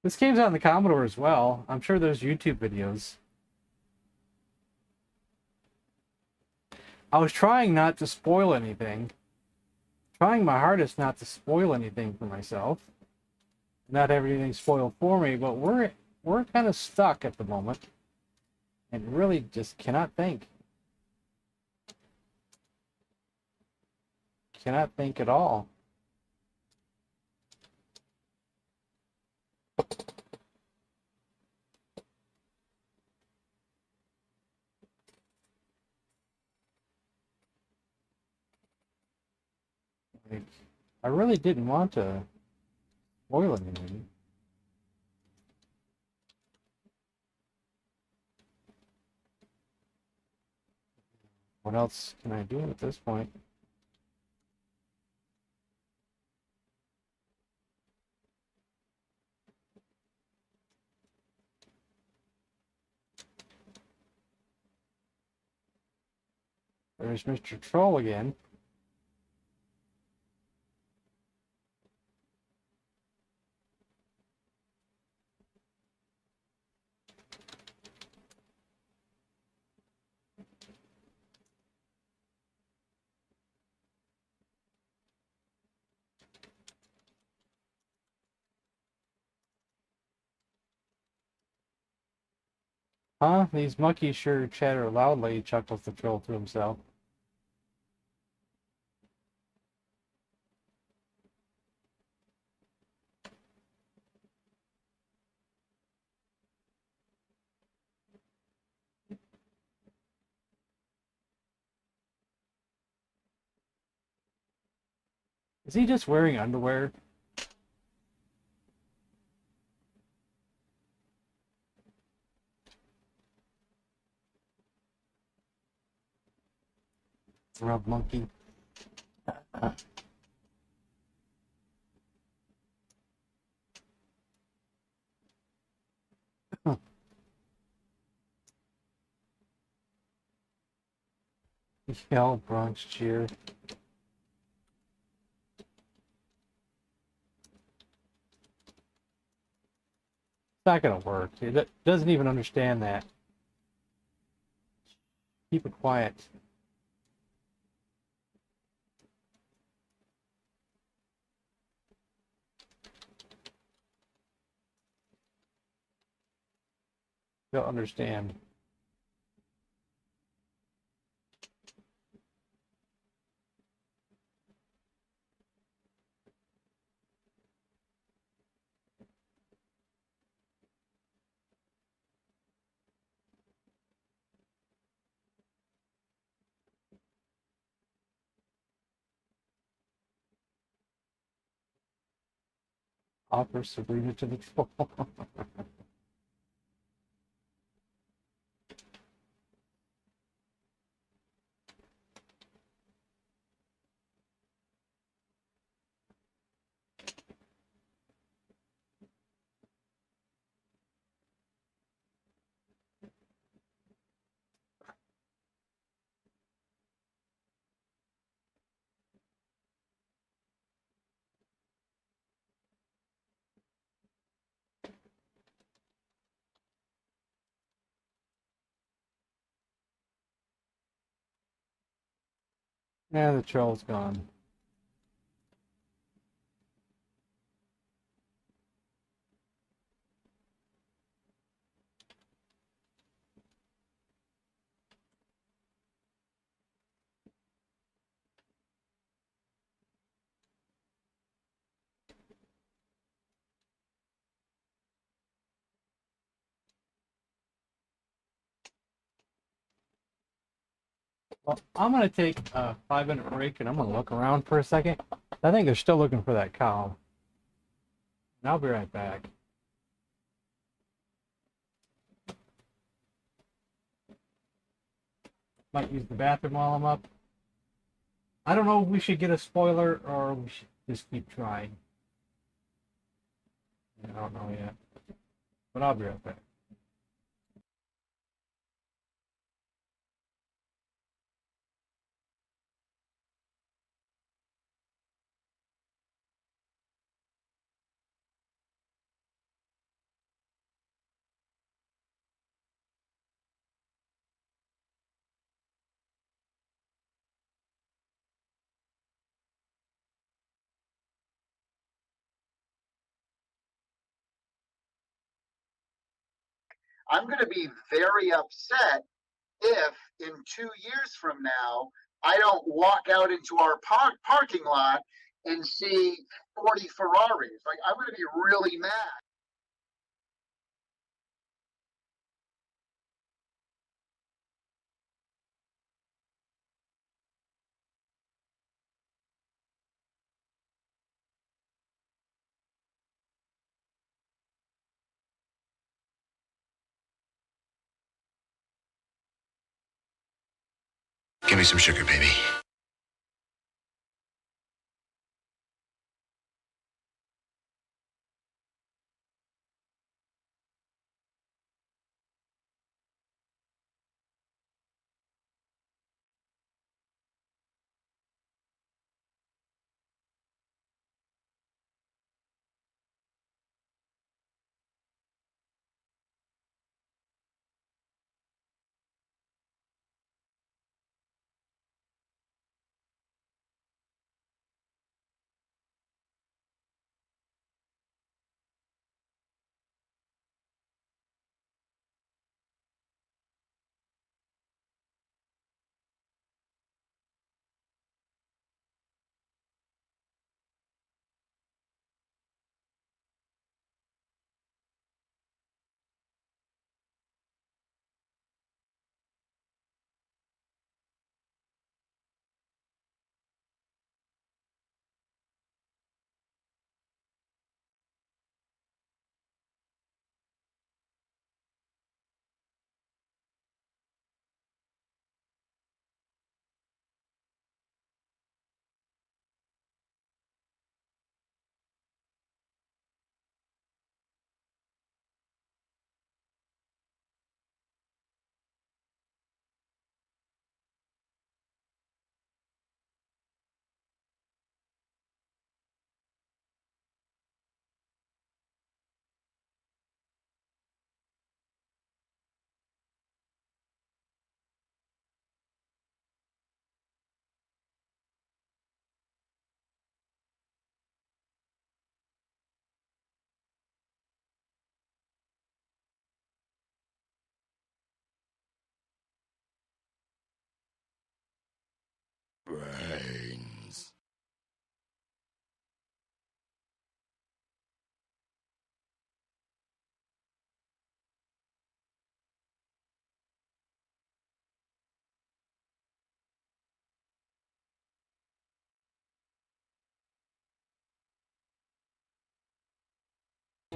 This game's on the Commodore as well. I'm sure there's YouTube videos. I was trying not to spoil anything. Trying my hardest not to spoil anything for myself. Not have anything spoiled for me, but we're kind of stuck at the moment. And really just cannot think. Cannot think at all. Like, I really didn't want to spoil anything. What else can I do at this point? There's Mr. Troll again. Huh? These monkeys sure chatter loudly, chuckles the troll to himself. Is he just wearing underwear? Rub monkey. Yell, Bronx cheer. It's not gonna work. It doesn't even understand that. Keep it quiet. They'll understand. Offer Sabrina to the troll. Yeah, the troll's gone. Well, I'm going to take a 5-minute break and I'm going to look around for a second. I think they're still looking for that cow. And I'll be right back. Might use the bathroom while I'm up. I don't know if we should get a spoiler or we should just keep trying. I don't know yet. But I'll be right back. I'm going to be very upset if in 2 years from now, I don't walk out into our parking lot and see 40 Ferraris. Like, I'm going to be really mad. Give me some sugar, baby. Brains.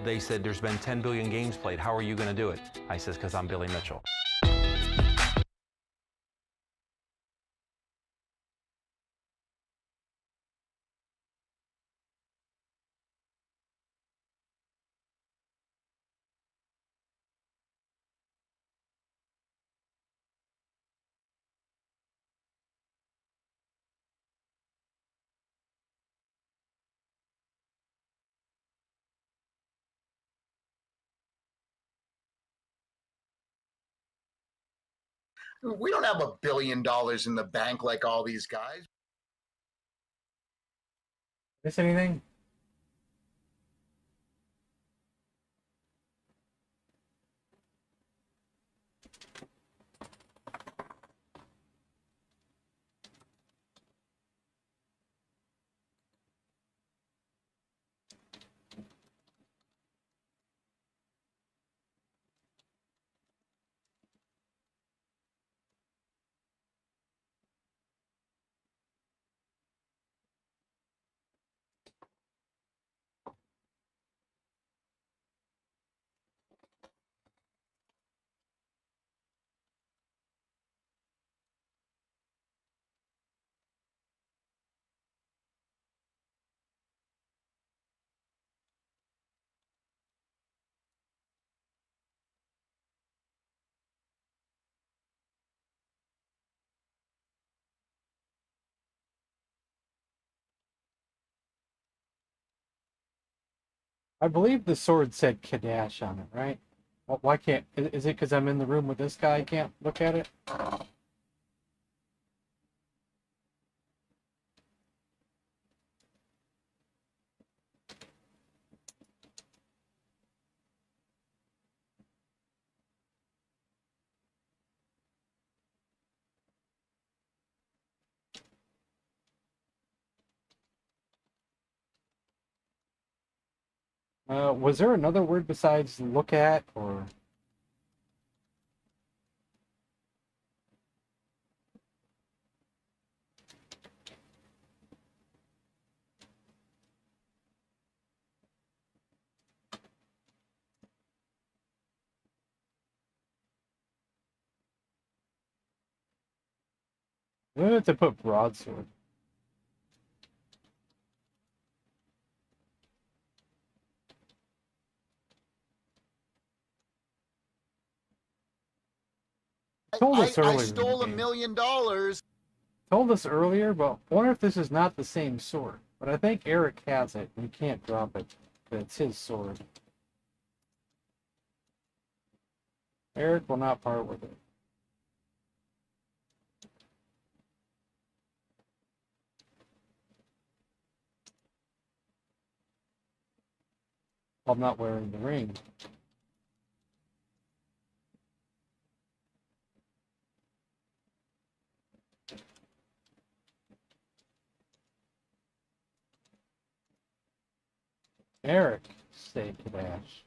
They said there's been 10 billion games played. How are you going to do it? I says, because I'm Billy Mitchell. We don't have $1 billion in the bank like all these guys. Miss anything? I believe the sword said Kadash on it, right? Well, why can't... Is it because I'm in the room with this guy I can't look at it? Was there another word besides look at, or... I'm gonna have to put broadsword. Told us earlier. I stole $1 million. Told us earlier, but I wonder if this is not the same sword. But I think Eric has it, and he can't drop it. But it's his sword. Eric will not part with it. I'm not wearing the ring. Eric, say Kadash.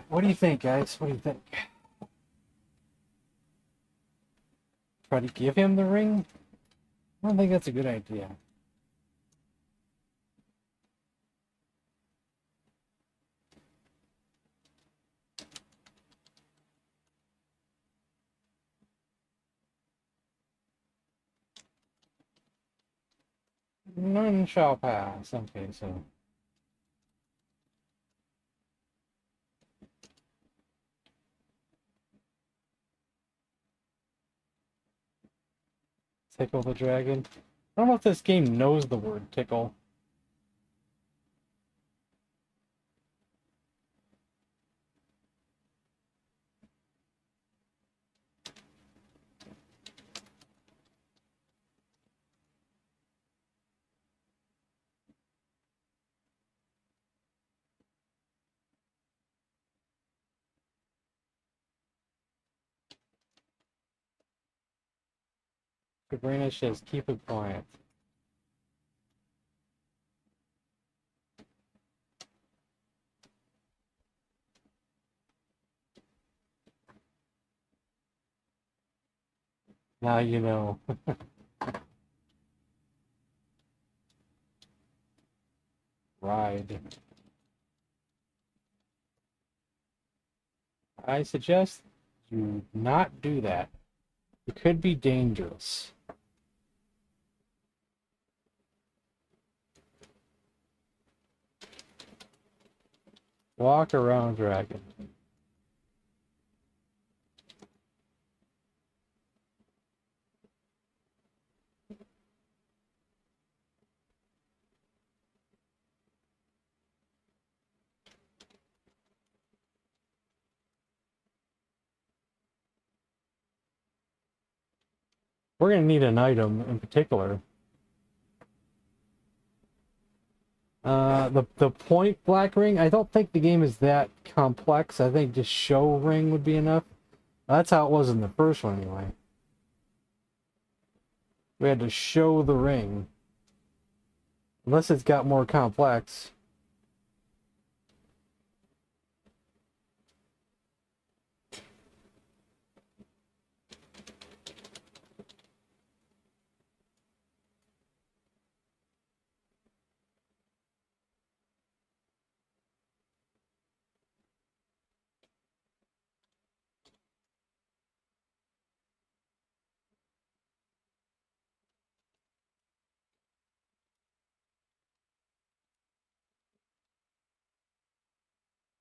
What do you think, guys? What do you think? Try to give him the ring? I don't think that's a good idea. None shall pass. Okay, so... Tickle the dragon. I don't know if this game knows the word tickle. Sabrina says, keep it quiet. Now you know. Ride. I suggest you not do that. It could be dangerous. Walk around dragon. We're going to need an item in particular. The point black ring, I don't think the game is that complex. I think just show ring would be enough. That's how it was in the first one anyway. We had to show the ring. Unless it's got more complex.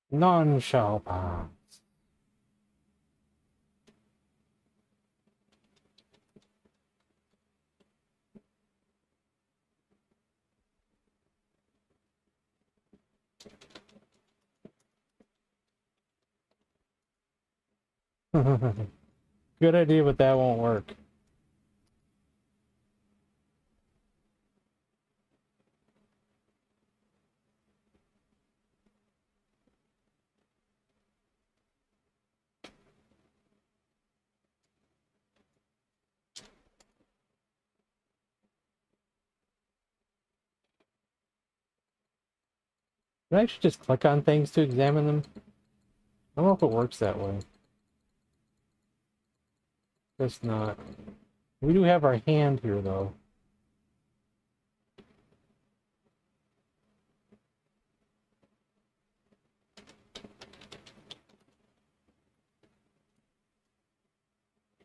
None shall pass. Good idea, but that won't work. Can I actually just click on things to examine them? I don't know if it works that way. Guess not. We do have our hand here, though.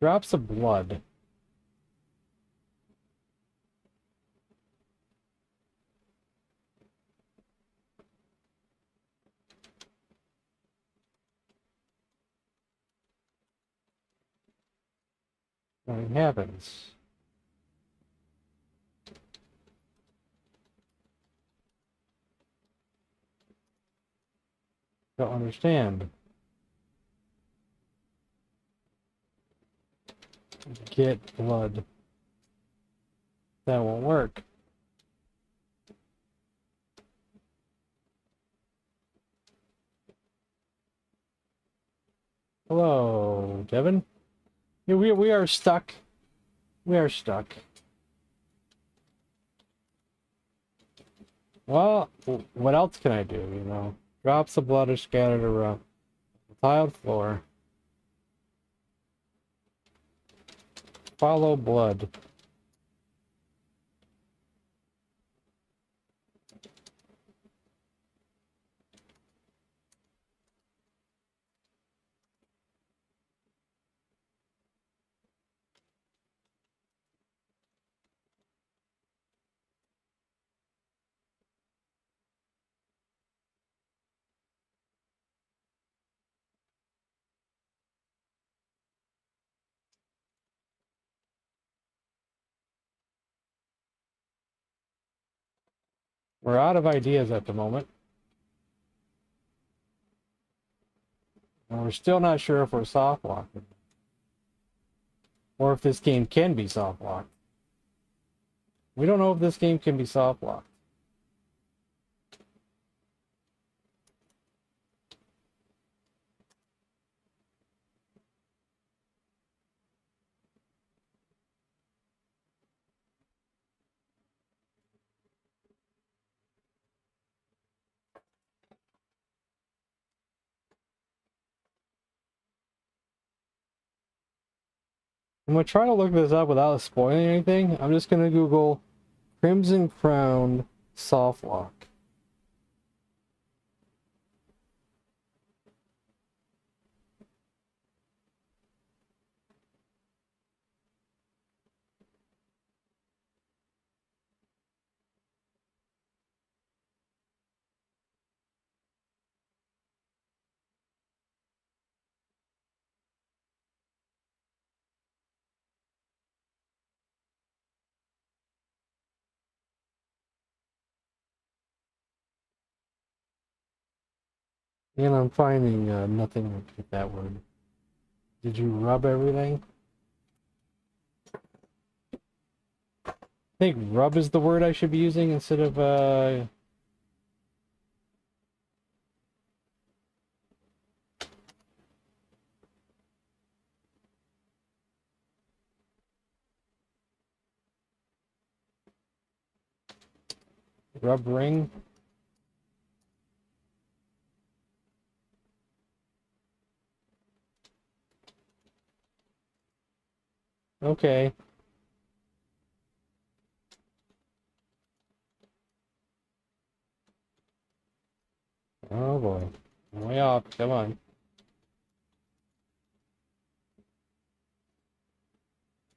Drops of blood. Nothing happens. Don't understand. Get blood. That won't work. Hello, Devin. Yeah, we are stuck. We are stuck. Well, what else can I do, you know? Drops of blood are scattered around the tiled floor. Follow blood. We're out of ideas at the moment. And we're still not sure if we're soft locked. Or if this game can be soft locked. We don't know if this game can be soft locked. I'm gonna try to look this up without spoiling anything. I'm just gonna Google Crimson Crown soft lock. And I'm finding nothing with that word. Did you rub everything? I think rub is the word I should be using instead of rub ring. Okay. Oh boy. Way off. Come on.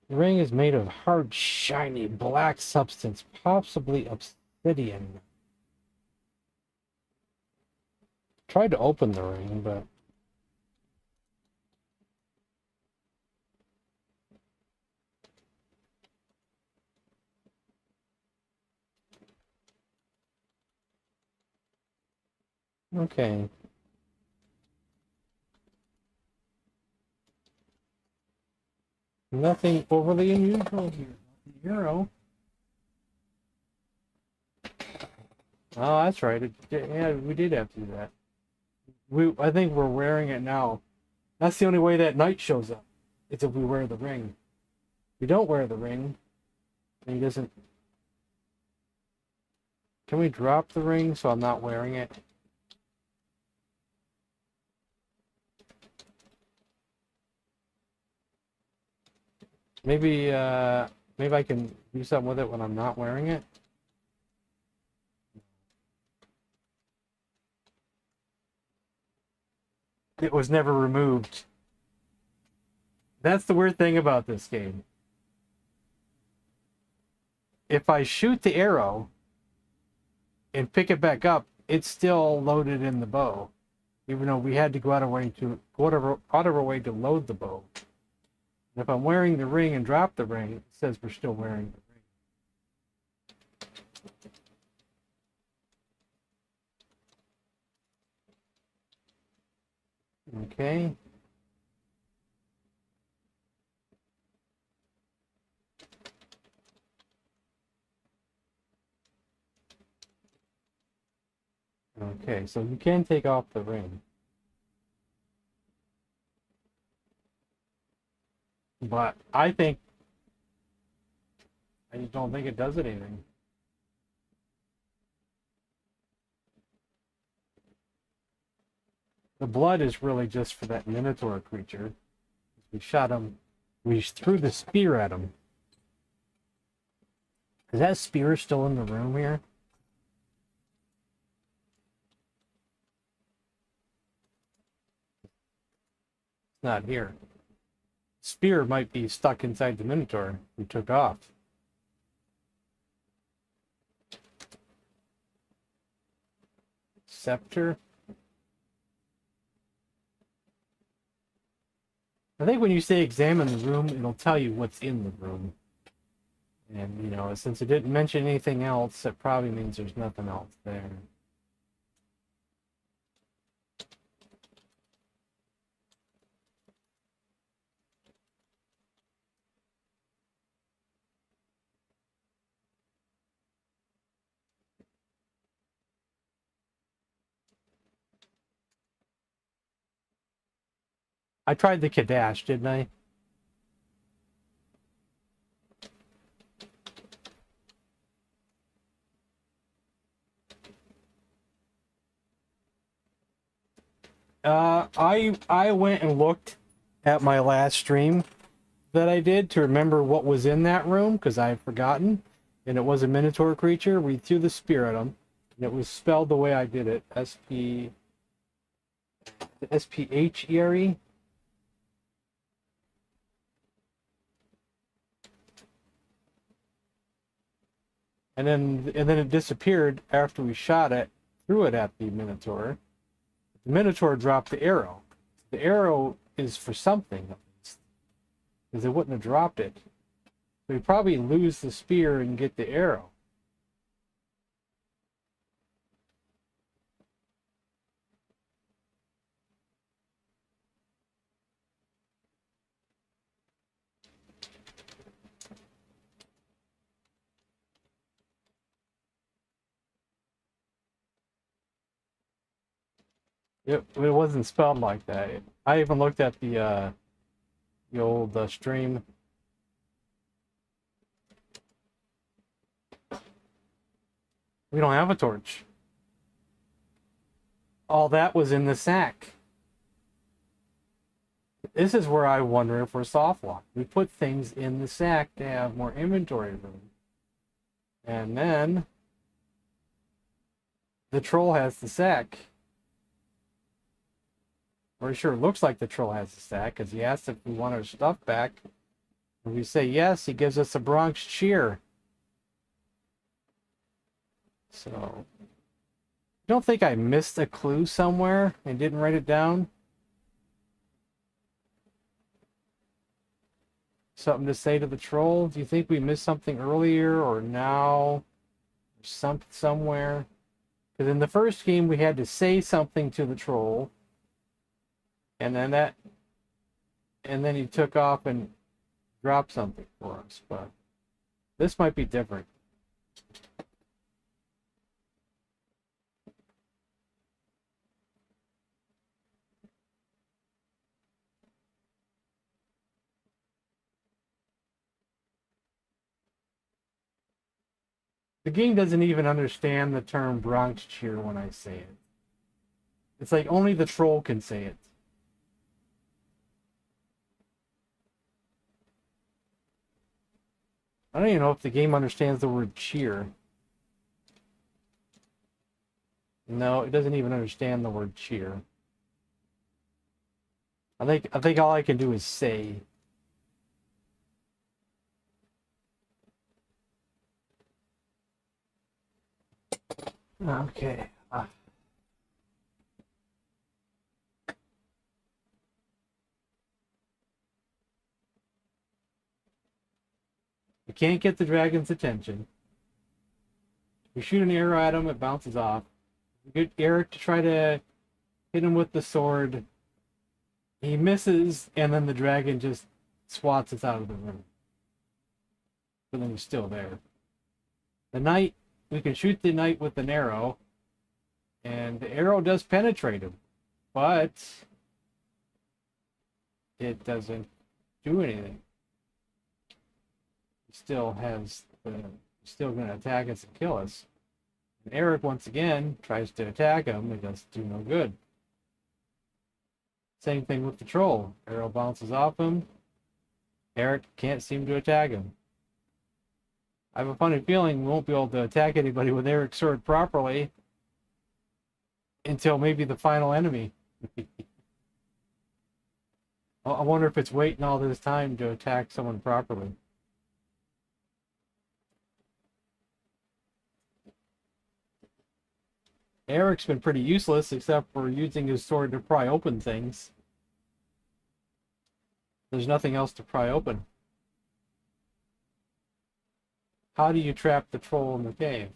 The ring is made of hard, shiny, black substance, possibly obsidian. Tried to open the ring, but okay. Nothing overly unusual here. Euro. Oh, that's right. Yeah, we did have to do that. I think we're wearing it now. That's the only way that knight shows up. It's if we wear the ring. If we don't wear the ring, then he doesn't. Can we drop the ring so I'm not wearing it? Maybe maybe I can do something with it when I'm not wearing it. It was never removed. That's the weird thing about this game. If I shoot the arrow and pick it back up, it's still loaded in the bow, even though we had to go out of our way to load the bow. And if I'm wearing the ring and drop the ring, it says we're still wearing the ring. Okay. Okay, so you can take off the ring. But I just don't think it does anything. The blood is really just for that Minotaur creature. We shot him, we threw the spear at him. Is that spear still in the room here? It's not here. Spear might be stuck inside the Minotaur we took off. Scepter. I think when you say examine the room, it'll tell you what's in the room. And, you know, since it didn't mention anything else, it probably means there's nothing else there. I tried the Kadash, didn't I? I went and looked at my last stream that I did to remember what was in that room, because I had forgotten. And it was a Minotaur creature. We threw the spear at him. And it was spelled the way I did it. S-P-H-E-R-E. And then it disappeared after we shot it, threw it at the Minotaur. The Minotaur dropped the arrow. The arrow is for something, because they wouldn't have dropped it. We probably lose the spear and get the arrow. It wasn't spelled like that. I even looked at the old stream. We don't have a torch. All that was in the sack. This is where I wonder if we're soft locked. We put things in the sack to have more inventory room. And then the troll has the sack. Or it sure looks like the troll has the sack, because he asked if we want our stuff back. And we say yes, he gives us a Bronx cheer. So, I don't think I missed a clue somewhere and didn't write it down. Something to say to the troll? Do you think we missed something earlier or now? Or somewhere? Because in the first game we had to say something to the troll. And then he took off and drop something for us, but this might be different. The game doesn't even understand the term Bronx cheer when I say it. It's like only the troll can say it. I don't even know if the game understands the word cheer. No, it doesn't even understand the word cheer. I think all I can do is say. Okay. We can't get the dragon's attention. We shoot an arrow at him, it bounces off. We get Eric to try to hit him with the sword. He misses, and then the dragon just swats us out of the room. But then he's still there. The knight, we can shoot the knight with an arrow, and the arrow does penetrate him, but it doesn't do anything. He still has he's still going to attack us and kill us. And Eric once again tries to attack him. It does do no good. Same thing with the troll. Arrow bounces off him. Eric can't seem to attack him. I have a funny feeling we won't be able to attack anybody with Eric's sword properly until maybe the final enemy. I wonder if it's waiting all this time to attack someone properly. Eric's been pretty useless except for using his sword to pry open things. There's nothing else to pry open. How do you trap the troll in the cave?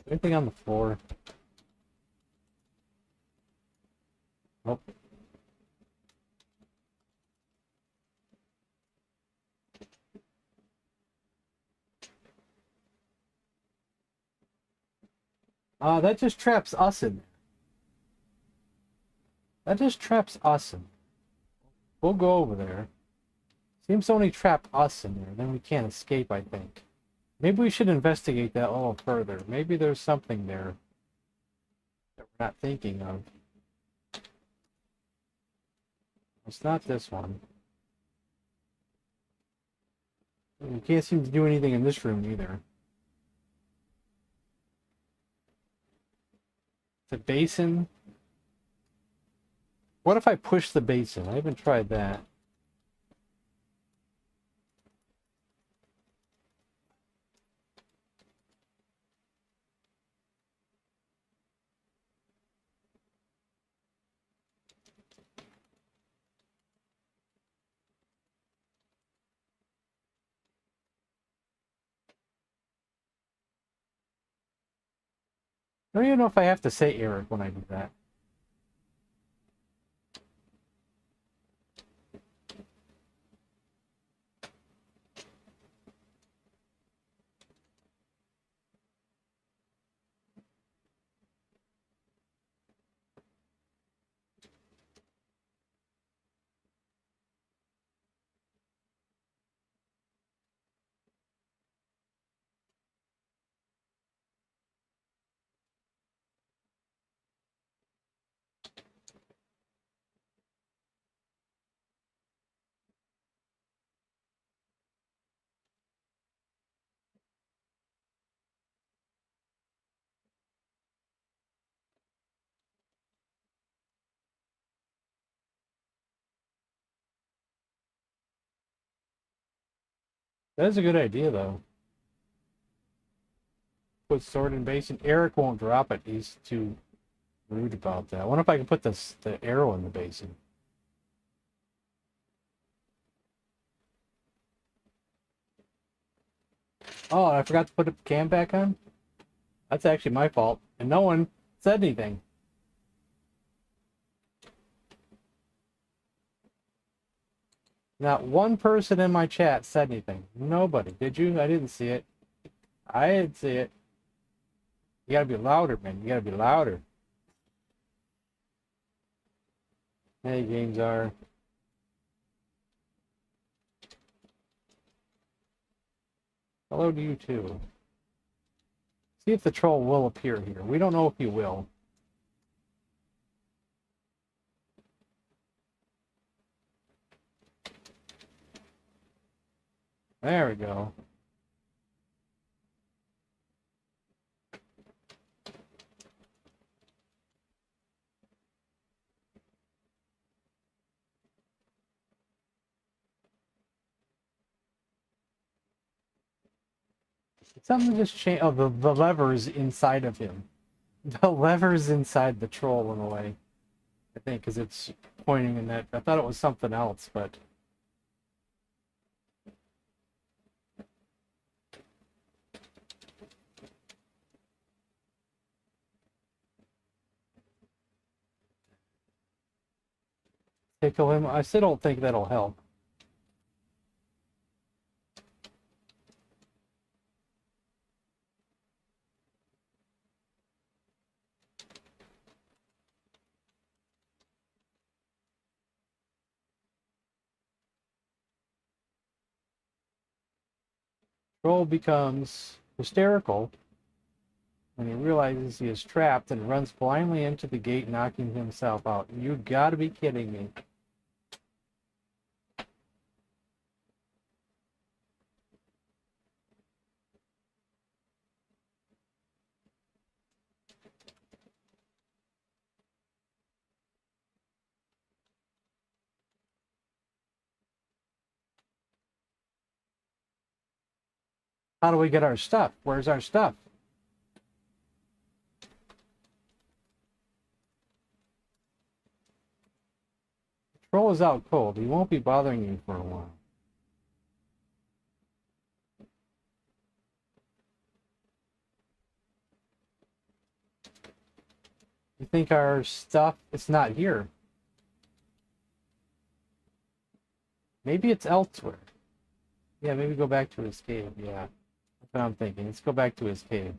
Anything on the floor? Nope. That just traps us in there. That just traps us in there. We'll go over there. Seems to only trap us in there. Then we can't escape, I think. Maybe we should investigate that a little further. Maybe there's something there that we're not thinking of. It's not this one. We can't seem to do anything in this room either. The basin. What if I push the basin? I haven't tried that. I don't even know if I have to say Eric when I do that. That's a good idea, though. Put sword in basin. Eric won't drop it. He's too rude about that. I wonder if I can put the arrow in the basin. Oh, I forgot to put the cam back on? That's actually my fault. And no one said anything. Not one person in my chat said anything. Nobody. Did you? I didn't see it. I didn't see it. You gotta be louder, man. You gotta be louder. Hey, games are. Hello to you too. See if the troll will appear here. We don't know if he will. There we go. Something just changed. Oh, the levers inside of him. The levers inside the troll in a way. I think, because it's pointing in that. I thought it was something else, but. Tickle him. I still don't think that'll help. Troll becomes hysterical when he realizes he is trapped and runs blindly into the gate, knocking himself out. You gotta be kidding me. How do we get our stuff? Where's our stuff? The troll is out cold. He won't be bothering you for a while. You think our stuff, it's not here. Maybe it's elsewhere. Yeah, maybe go back to his cave. Yeah, that's what I'm thinking. Let's go back to his cave.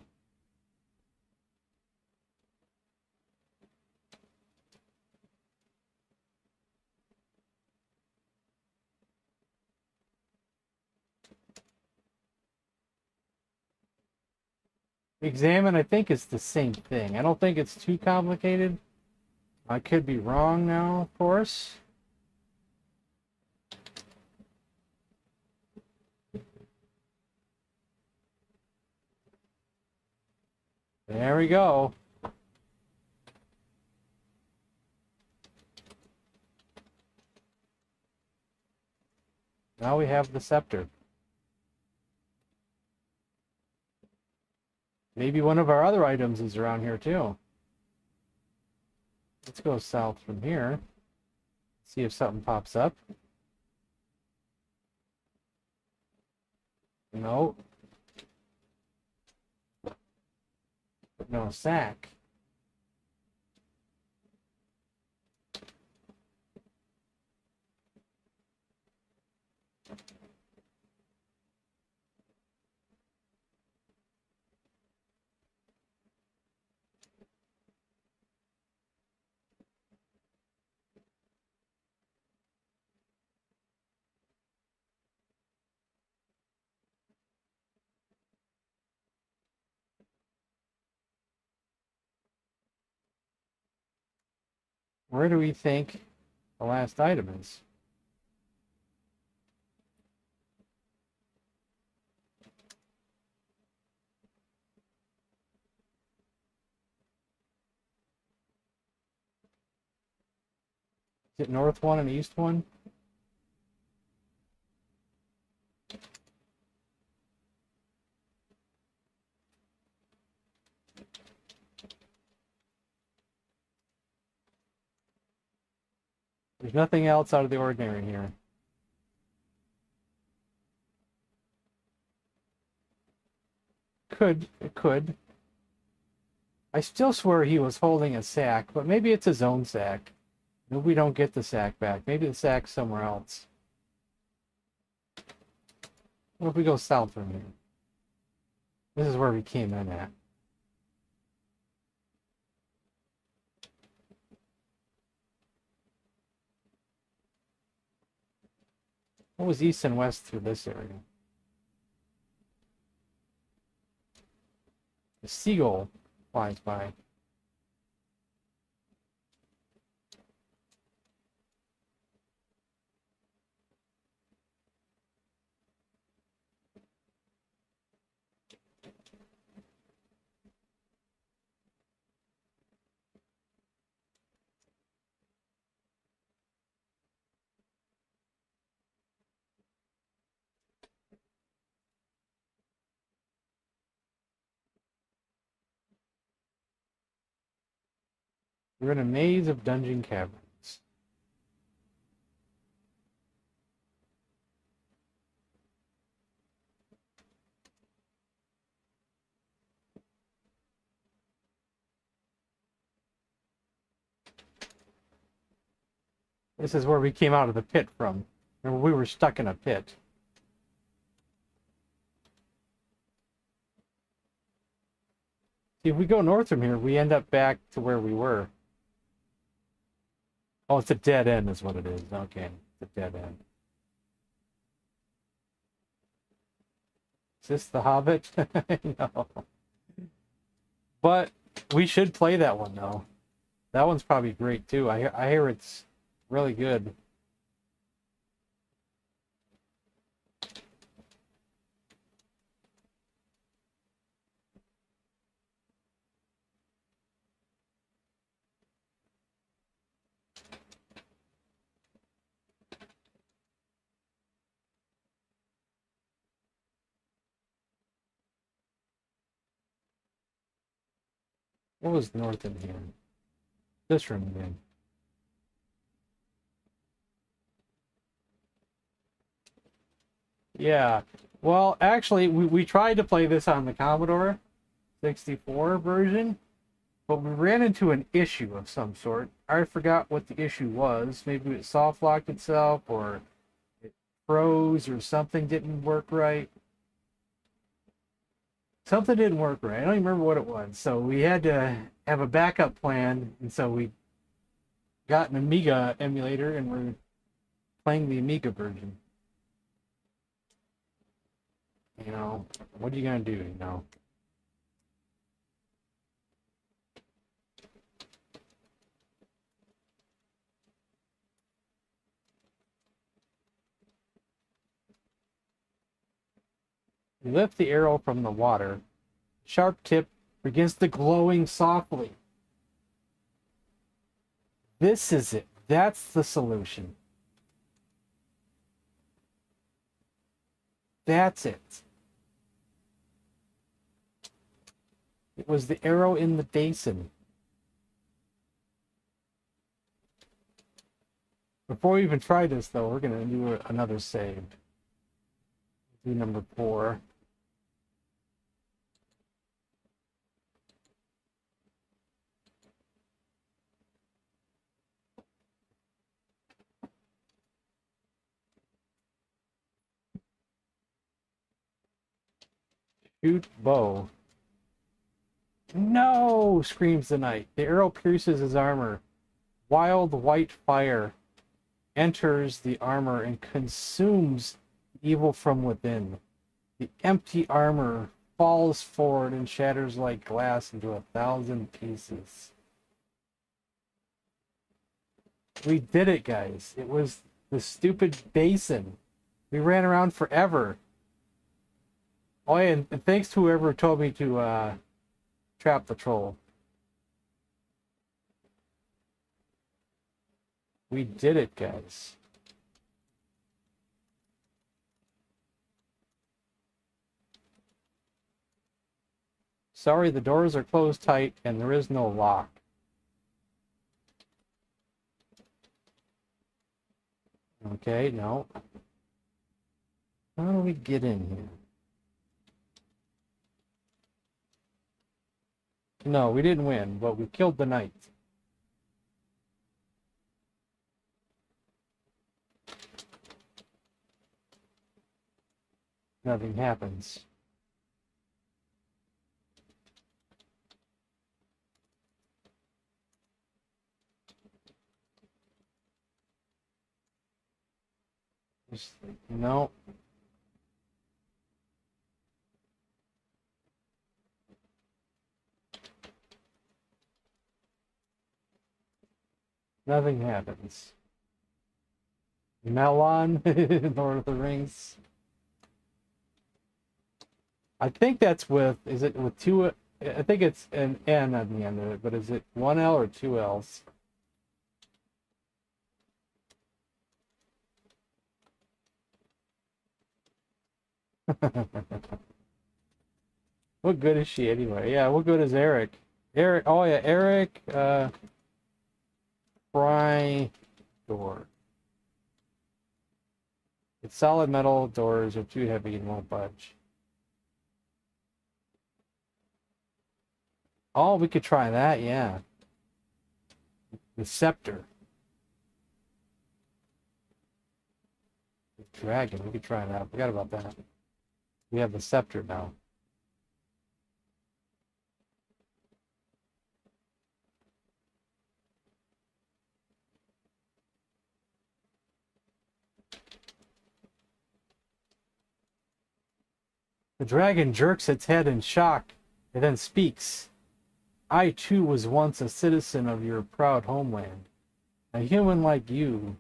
Examine, I think, is the same thing. I don't think it's too complicated. I could be wrong now, of course. There we go. Now we have the scepter. Maybe one of our other items is around here too. Let's go south from here. See if something pops up. No. But no sack. Where do we think the last item is? Is it north one and east one? There's nothing else out of the ordinary here. could. It could. I still swear he was holding a sack, but maybe it's his own sack. Maybe we don't get the sack back. Maybe the sack's somewhere else. What if we go south from here? This is where we came in at. What was east and west through this area? The seagull flies by. We're in a maze of dungeon caverns. This is where we came out of the pit from. Remember, we were stuck in a pit. See, if we go north from here, we end up back to where we were. Oh, it's a dead end is what it is. Okay, it's a dead end. Is this the Hobbit? No. But we should play that one, though. That one's probably great, too. I hear it's really good. What was north in here? This room again. Yeah. Well, actually, we tried to play this on the Commodore 64 version, but we ran into an issue of some sort. I forgot what the issue was. Maybe it soft locked itself, or it froze, or something didn't work right. Something didn't work right. I don't even remember what it was. So we had to have a backup plan, and so we got an Amiga emulator, and we're playing the Amiga version. You know, what are you gonna do, you know? You lift the arrow from the water. Sharp tip begins to glowing softly. This is it. That's the solution. That's it. It was the arrow in the basin. Before we even try this, though, we're going to do another save. Do number 4. Shoot bow. No! Screams the knight. The arrow pierces his armor. Wild white fire enters the armor and consumes evil from within. The empty armor falls forward and shatters like glass into 1,000 pieces. We did it, guys. It was the stupid basin. We ran around forever. Oh, yeah, and thanks to whoever told me to trap the troll. We did it, guys. Sorry, the doors are closed tight and there is no lock. Okay, no. How do we get in here? No, we didn't win, but we killed the knight. Nothing happens. No. Nothing happens. Melon, Lord of the Rings. I think that's with, is it with two, I think it's an N at the end of it, but is it one L or two L's? What good is she anyway? Yeah, what good is Eric? Eric, oh yeah, Eric, pry door. It's solid metal doors are too heavy and won't budge. Oh, we could try that, yeah. The scepter. The dragon, we could try that. Forgot about that. We have the scepter now. The dragon jerks its head in shock and then speaks. I too was once a citizen of your proud homeland, a human like you.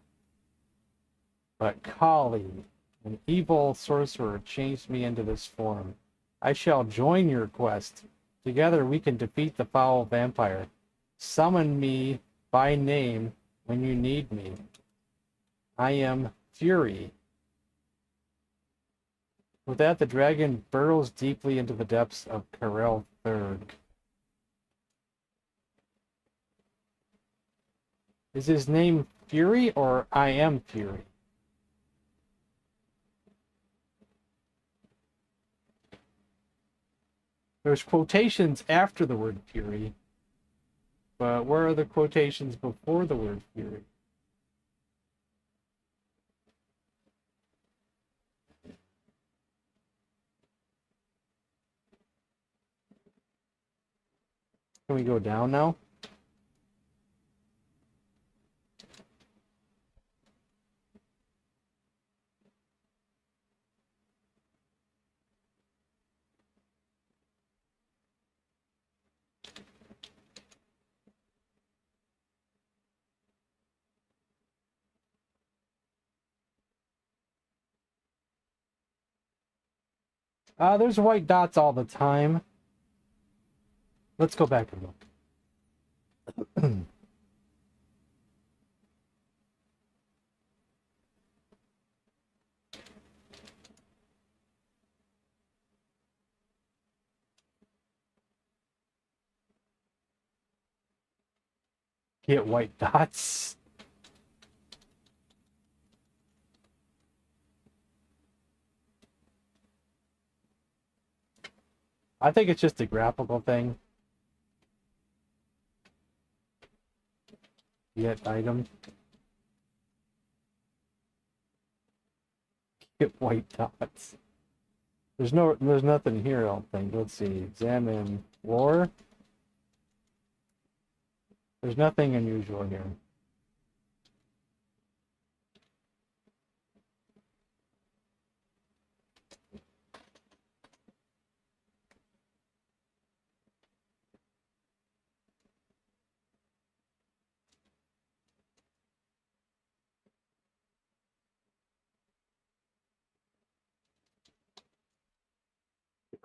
But Kali, an evil sorcerer, changed me into this form. I shall join your quest. Together we can defeat the foul vampire. Summon me by name when you need me. I am Fury. With that, the dragon burrows deeply into the depths of Karel III. Is his name Fury or I am Fury? There's quotations after the word Fury, but where are the quotations before the word Fury? Can we go down now? There's white dots all the time. Let's go back and look. Get white dots. I think it's just a graphical thing. Get item. Get white dots. There's nothing here, I don't think. Let's see. Examine floor. There's nothing unusual here.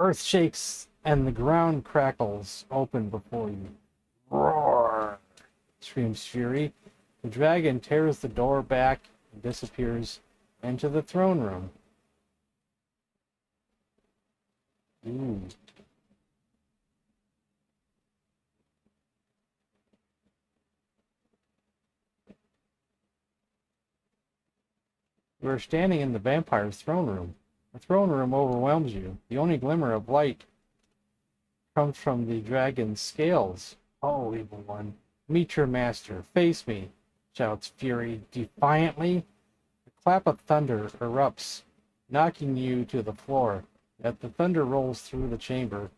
Earth shakes and the ground crackles open before you. Roar! Screams Fury. The dragon tears the door back and disappears into the throne room. Ooh. You are standing in the vampire's throne room. The throne room overwhelms you. The only glimmer of light comes from the dragon's scales. Oh, evil one. Meet your master. Face me, shouts Fury defiantly. A clap of thunder erupts, knocking you to the floor. As the thunder rolls through the chamber,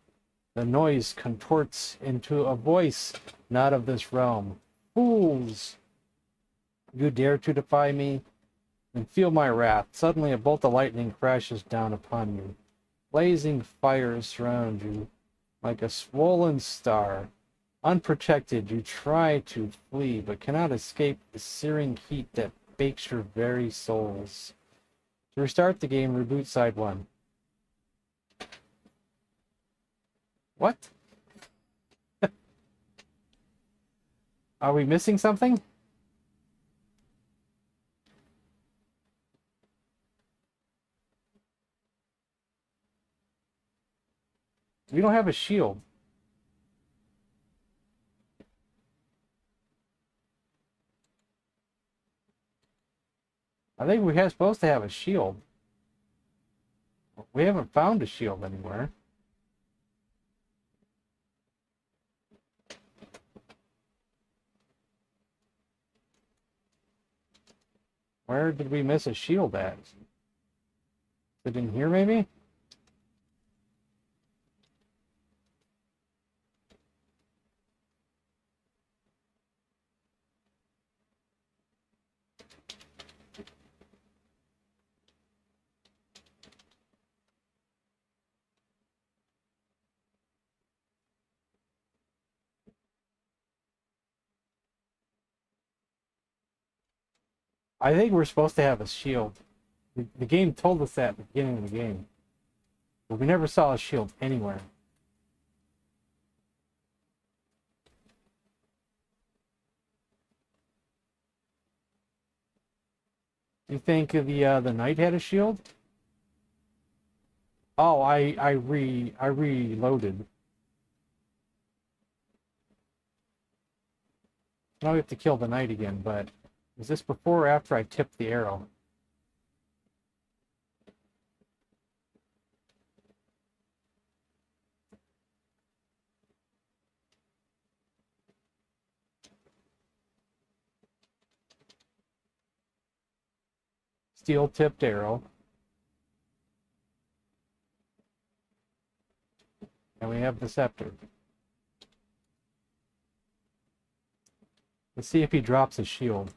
the noise contorts into a voice not of this realm. Fools! You dare to defy me? And feel my wrath. Suddenly a bolt of lightning crashes down upon you. Blazing fires surround you like a swollen star. Unprotected, you try to flee, but cannot escape the searing heat that bakes your very souls. To restart the game, reboot side 1. What? Are we missing something? We don't have a shield. I think we're supposed to have a shield. We haven't found a shield anywhere. Where did we miss a shield at? Is it in here, maybe? I think we're supposed to have a shield. The game told us that at the beginning of the game. But we never saw a shield anywhere. You think the knight had a shield? Oh, I reloaded. Now we have to kill the knight again, but was this before or after I tipped the arrow? Steel tipped arrow. And we have the scepter. Let's see if he drops his shield.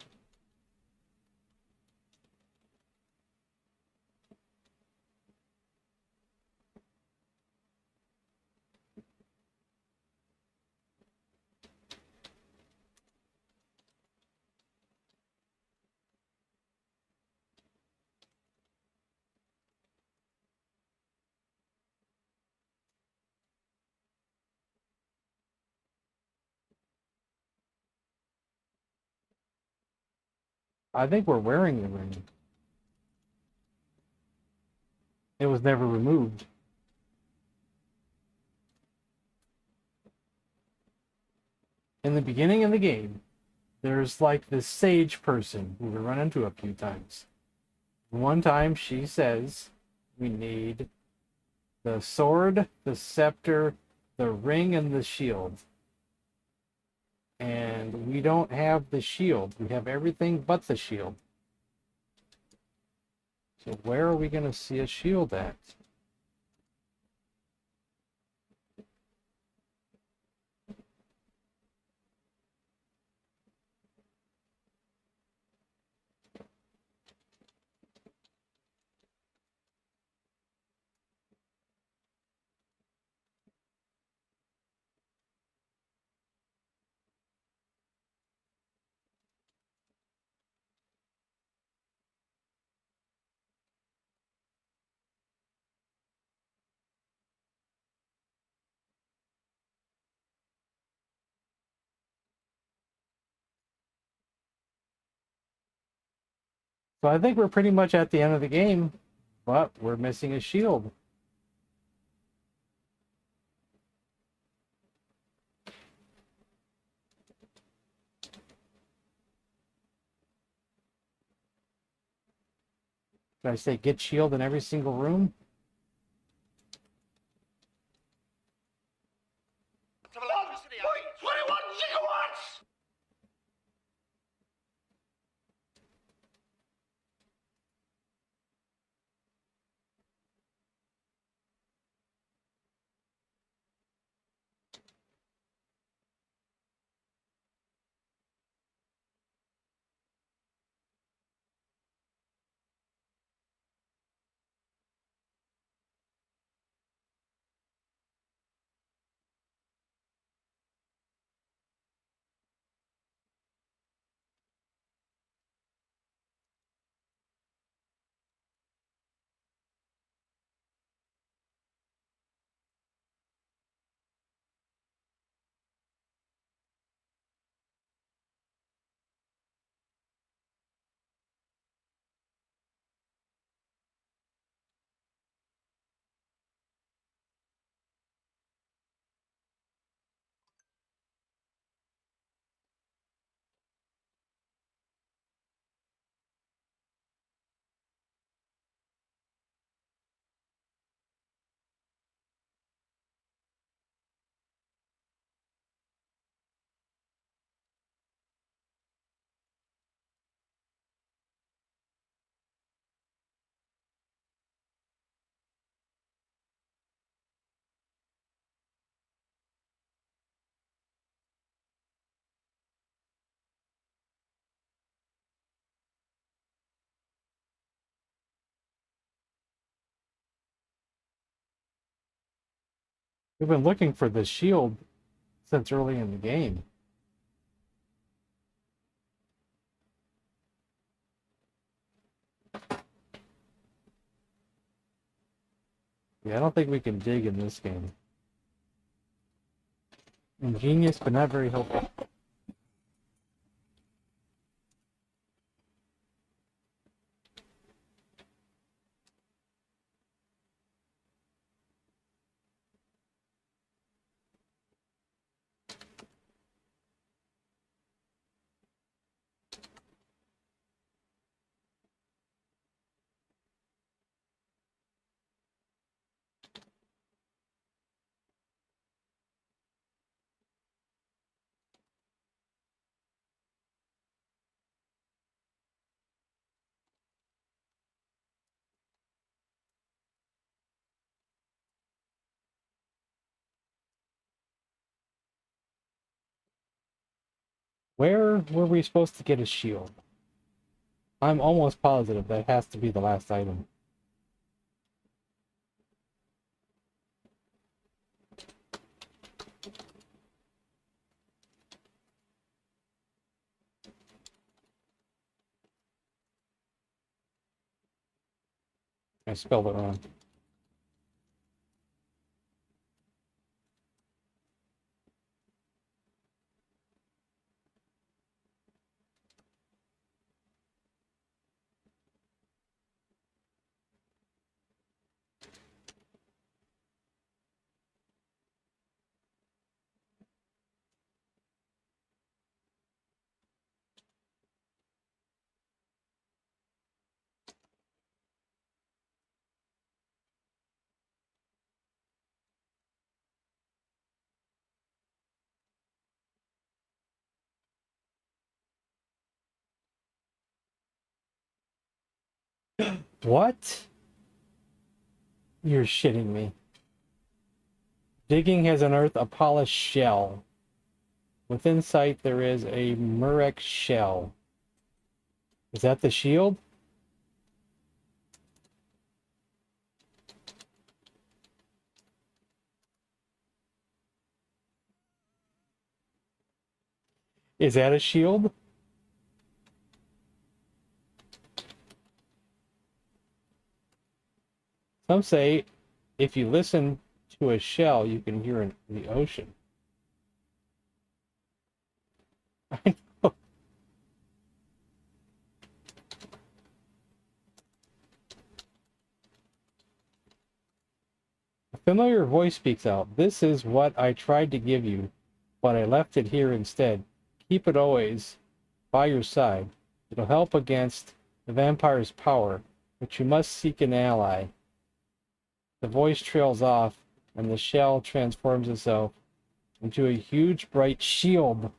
I think we're wearing the ring. It was never removed. In the beginning of the game, there's like this sage person who we run into a few times. One time she says we need the sword, the scepter, the ring, and the shield. And we don't have the shield. We have everything but the shield. So where are we going to see a shield at? So I think we're pretty much at the end of the game, but we're missing a shield. Did I say get shield in every single room? We've been looking for this shield since early in the game. Yeah, I don't think we can dig in this game. Ingenious, but not very helpful. Where were we supposed to get a shield? I'm almost positive that has to be the last item. I spelled it wrong. What? You're shitting me. Digging has unearthed a polished shell. Within sight there is a Murex shell. Is that the shield? Is that a shield? Some say if you listen to a shell, you can hear the ocean. I know. A familiar voice speaks out. This is what I tried to give you, but I left it here instead. Keep it always by your side. It'll help against the vampire's power, but you must seek an ally. The voice trails off, and the shell transforms itself into a huge, bright shield.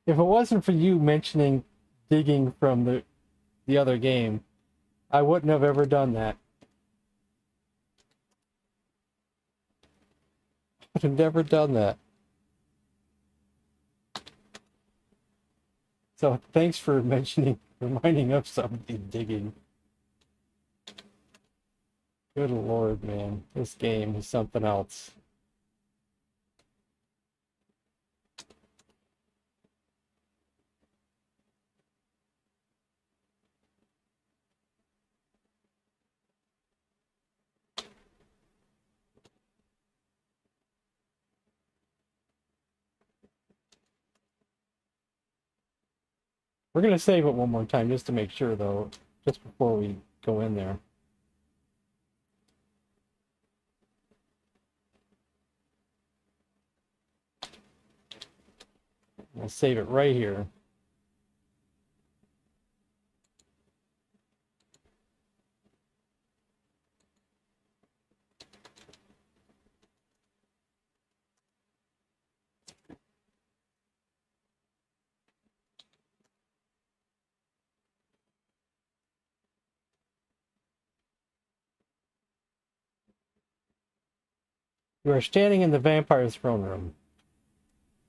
If it wasn't for you mentioning digging from the other game, I wouldn't have ever done that. I would have never done that. So thanks for reminding us something digging. Good lord, man. This game is something else. We're going to save it one more time just to make sure, though, just before we go in there. We'll save it right here. You are standing in the vampire's throne room.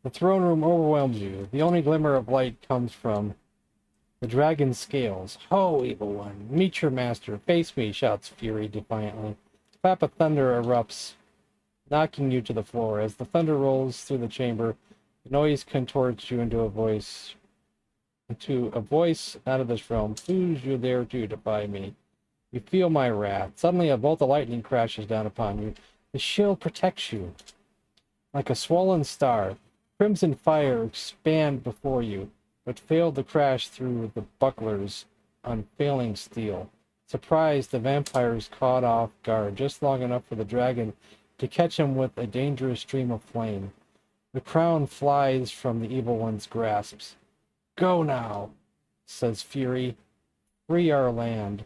The throne room overwhelms you. The only glimmer of light comes from the dragon's scales. Ho, evil one! Meet your master. Face me, shouts Fury defiantly. clap of thunder erupts, knocking you to the floor. As the thunder rolls through the chamber, the noise contorts you into a voice out of this realm. Who's you there to defy me? You feel my wrath. Suddenly a bolt of lightning crashes down upon you. The shield protects you. Like a swollen star, crimson fire expand before you, but failed to crash through the buckler's unfailing steel. Surprised, the vampire is caught off guard, just long enough for the dragon to catch him with a dangerous stream of flame. The crown flies from the evil one's grasps. Go now, says Fury. Free our land.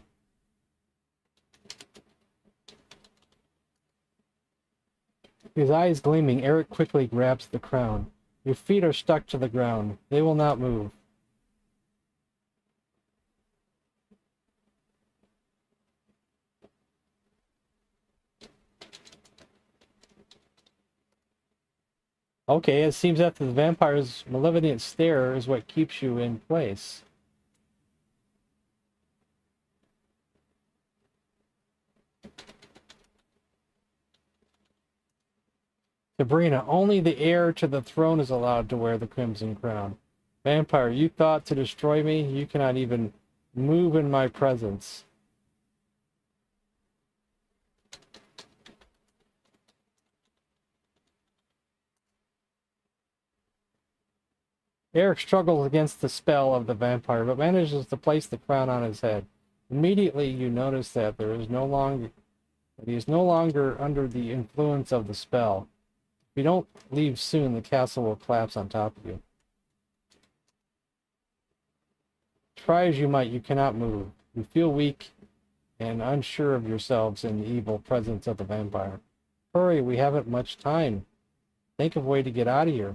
His eyes gleaming, Eric quickly grabs the crown. Your feet are stuck to the ground. They will not move. Okay, it seems that the vampire's malevolent stare is what keeps you in place. Sabrina, only the heir to the throne is allowed to wear the crimson crown. Vampire, you thought to destroy me? You cannot even move in my presence. Eric struggles against the spell of the vampire, but manages to place the crown on his head. Immediately, you notice that he is no longer under the influence of the spell. If you don't leave soon, the castle will collapse on top of you. Try as you might, you cannot move. You feel weak and unsure of yourselves in the evil presence of the vampire. Hurry, we haven't much time. Think of a way to get out of here.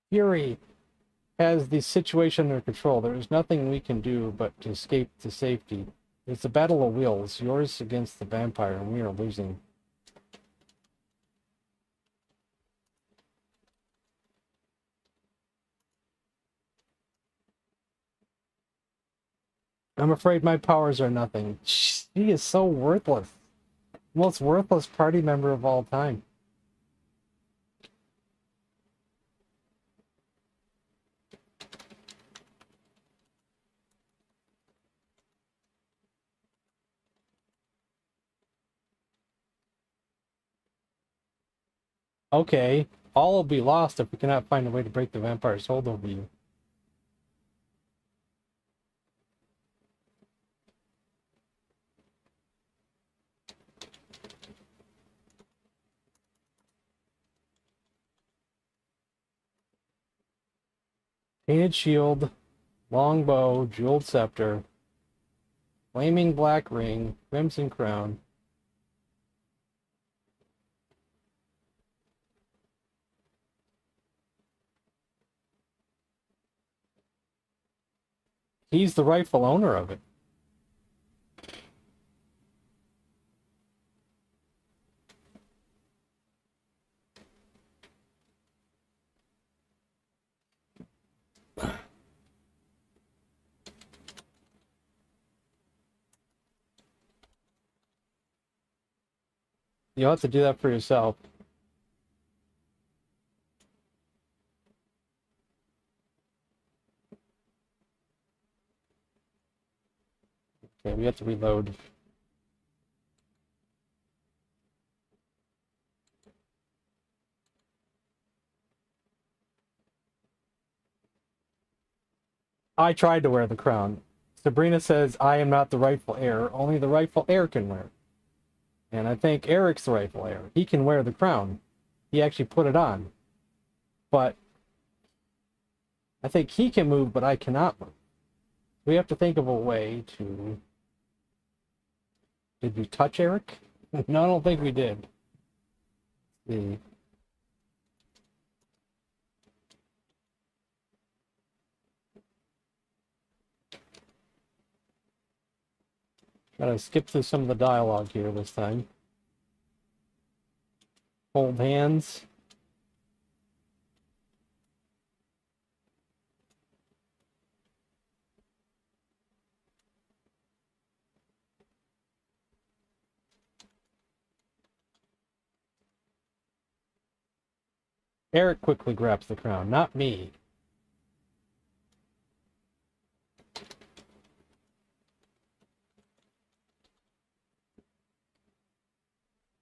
Fury has the situation under control. There is nothing we can do but to escape to safety. It's a battle of wills, yours against the vampire, and we are losing. I'm afraid my powers are nothing. She is so worthless. Most worthless party member of all time. Okay, all will be lost if we cannot find a way to break the vampire's hold over you. Painted shield, long bow, jeweled scepter, flaming black ring, crimson crown. He's the rightful owner of it. You'll have to do that for yourself. Okay, we have to reload. I tried to wear the crown. Sabrina says I am not the rightful heir. Only the rightful heir can wear it. And I think Eric's the rightful heir. He can wear the crown. He actually put it on. But I think he can move, but I cannot move. We have to think of a way to... Did we touch Eric? No, I don't think we did. Let's see. Gotta skip through some of the dialogue here this time. Hold hands. Eric quickly grabs the crown, not me.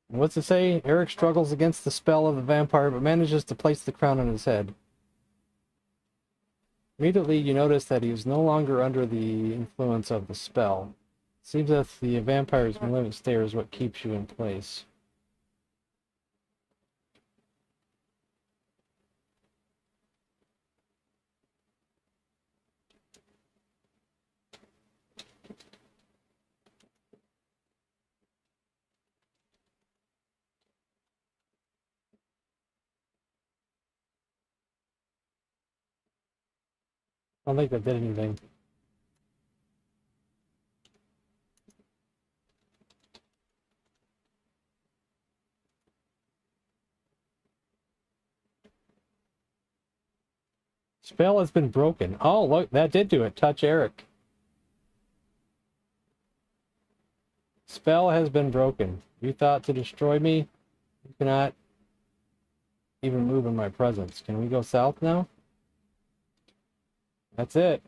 What's it say? Eric struggles against the spell of the vampire, but manages to place the crown on his head. Immediately, you notice that he is no longer under the influence of the spell. It seems that the vampire's malevolent stare is what keeps you in place. I don't think that did anything. Spell has been broken. Oh, look, that did do it. Touch Eric. Spell has been broken. You thought to destroy me? You cannot even move in my presence. Can we go south now? That's it.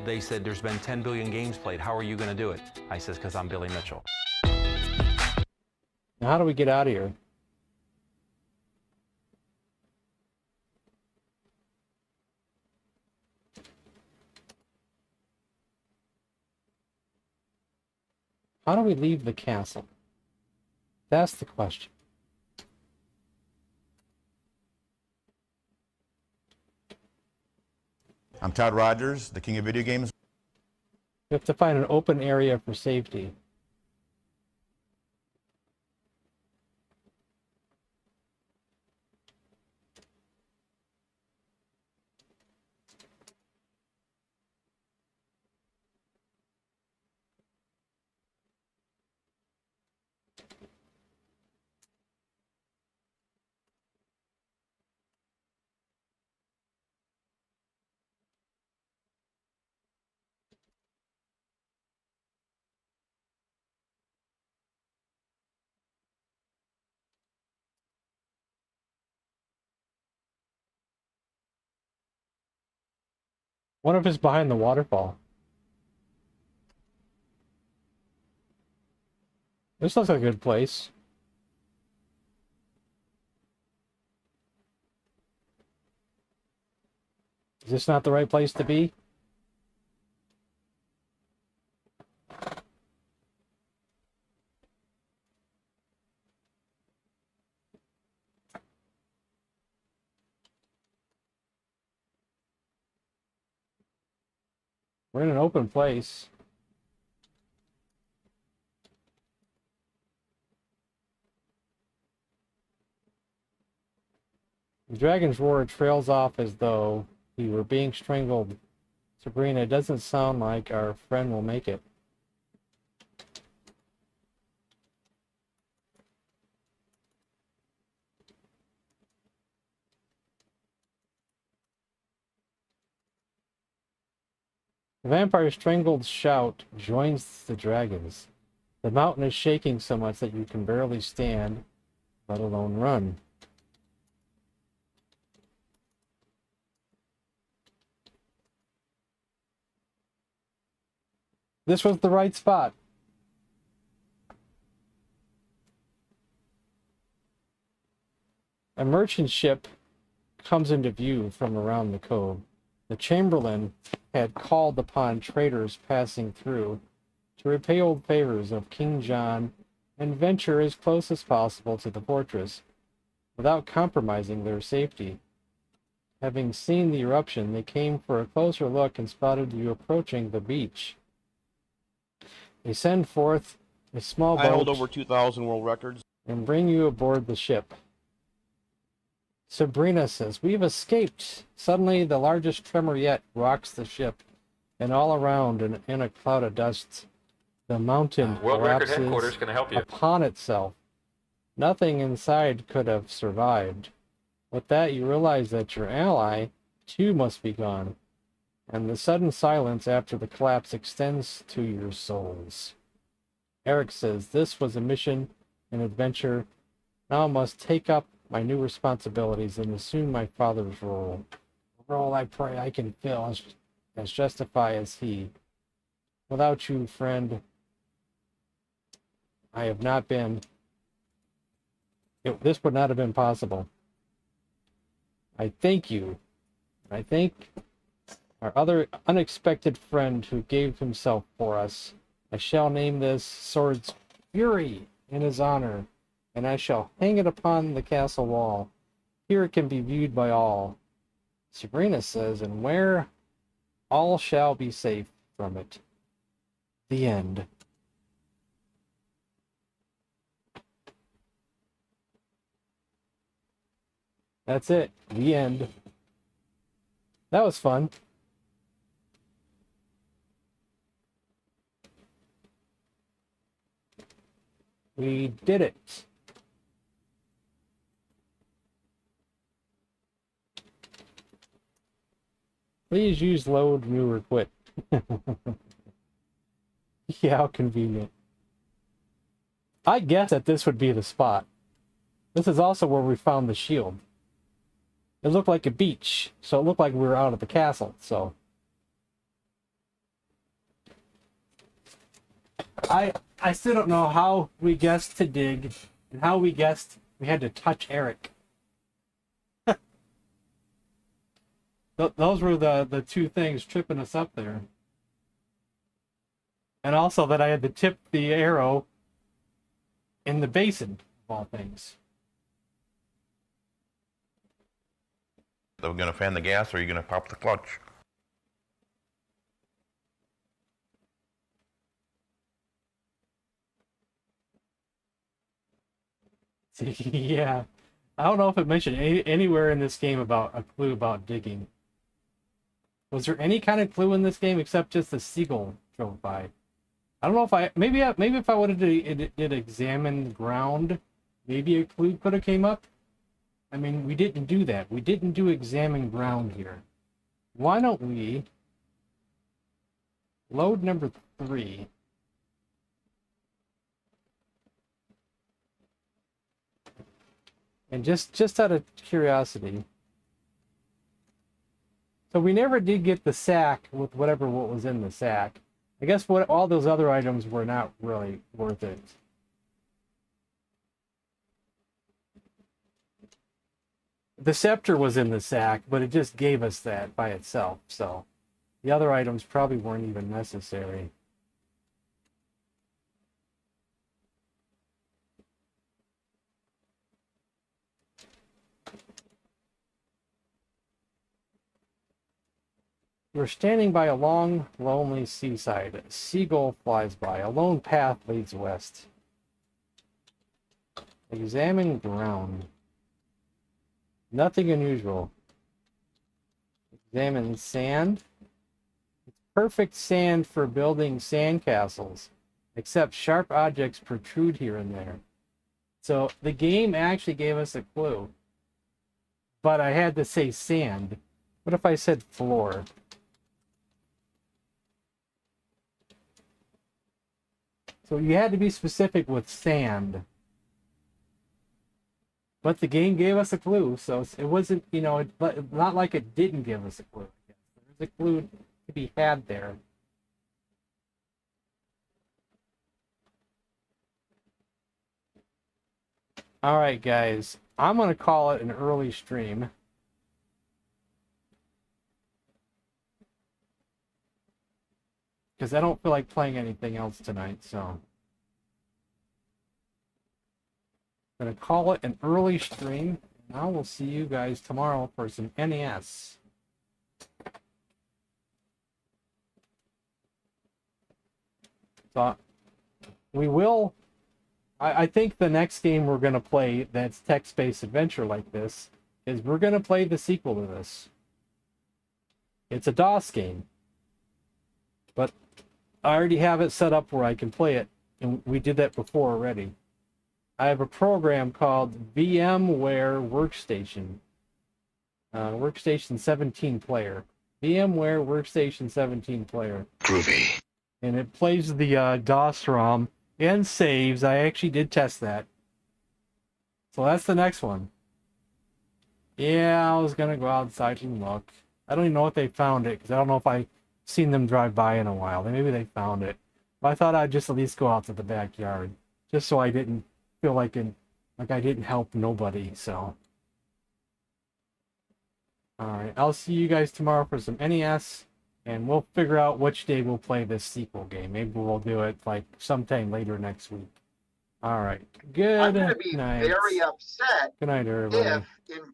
They said there's been 10 billion games played. How are you going to do it? I says, because I'm Billy Mitchell. Now, how do we get out of here? How do we leave the castle? That's the question. I'm Todd Rogers, the king of video games. We have to find an open area for safety. One of us behind the waterfall. This looks like a good place. Is this not the right place to be? We're in an open place. The dragon's roar trails off as though he were being strangled. Sabrina, it doesn't sound like our friend will make it. The vampire's strangled shout joins the dragon's. The mountain is shaking so much that you can barely stand, let alone run. This was the right spot. A merchant ship comes into view from around the cove. The Chamberlain had called upon traders passing through to repay old favors of King John and venture as close as possible to the fortress without compromising their safety. Having seen the eruption, they came for a closer look and spotted you approaching the beach. They send forth a small boat. I hold over 2,000 world records. And bring you aboard the ship. Sabrina says, "We've escaped." Suddenly, the largest tremor yet rocks the ship, and all around, in a cloud of dust, the mountain World Record collapses Headquarters, can I help you? upon itself. Nothing inside could have survived. With that, you realize that your ally, too, must be gone, and the sudden silence after the collapse extends to your souls. Eric says, "This was a mission, an adventure, Now I must take up my new responsibilities and assume my father's role. A role I pray I can fill as justify as he. Without you, friend, I have not been... this would not have been possible. I thank you. I thank our other unexpected friend who gave himself for us. I shall name this sword's fury in his honor, and I shall hang it upon the castle wall. Here it can be viewed by all. Sabrina says, and where all shall be safe from it. The end. That's it. The end. That was fun. We did it. Please use load, new, or quit. Yeah, how convenient. I guess that this would be the spot. This is also where we found the shield. It looked like a beach, so it looked like we were out of the castle, so... I still don't know how we guessed to dig, and how we guessed we had to touch Eric. Those were the two things tripping us up there. And also that I had to tip the arrow in the basin, of all things. Are we going to fan the gas or are you going to pop the clutch? Yeah. I don't know if it mentioned anywhere in this game about a clue about digging. Was there any kind of clue in this game except just the seagull drove by? I don't know if maybe if I would have did examine the ground, maybe a clue could have came up. I mean, we didn't do that. We didn't do examine ground here. Why don't we load number 3? And just out of curiosity. So we never did get the sack with what was in the sack. I guess all those other items were not really worth it. The scepter was in the sack, but it just gave us that by itself, so the other items probably weren't even necessary. We're standing by a long, lonely seaside. A seagull flies by. A lone path leads west. Examine ground. Nothing unusual. Examine sand. It's perfect sand for building sandcastles, except sharp objects protrude here and there. So the game actually gave us a clue, but I had to say sand. What if I said floor? So you had to be specific with sand. But the game gave us a clue, so it wasn't, not like it didn't give us a clue. There's a clue to be had there. All right, guys. I'm going to call it an early stream. Because I don't feel like playing anything else tonight, so... I'm going to call it an early stream, and I will see you guys tomorrow for some NES. So, we will... I think the next game we're going to play that's text-based adventure like this is we're going to play the sequel to this. It's a DOS game. But I already have it set up where I can play it, and we did that before already. I have a program called VMware Workstation. Workstation 17 player. VMware Workstation 17 player. Groovy. And it plays the DOS ROM and saves. I actually did test that. So that's the next one. Yeah, I was gonna go outside and look. I don't even know if they found it, because I don't know if I've seen them drive by in a while. Maybe they found it. But I thought I'd just at least go out to the backyard, just so I didn't feel like I didn't help nobody, so. Alright, I'll see you guys tomorrow for some NES, and we'll figure out which day we'll play this sequel game. Maybe we'll do it like sometime later next week. Alright, good I'm going to be night. very upset Good night, everybody. if in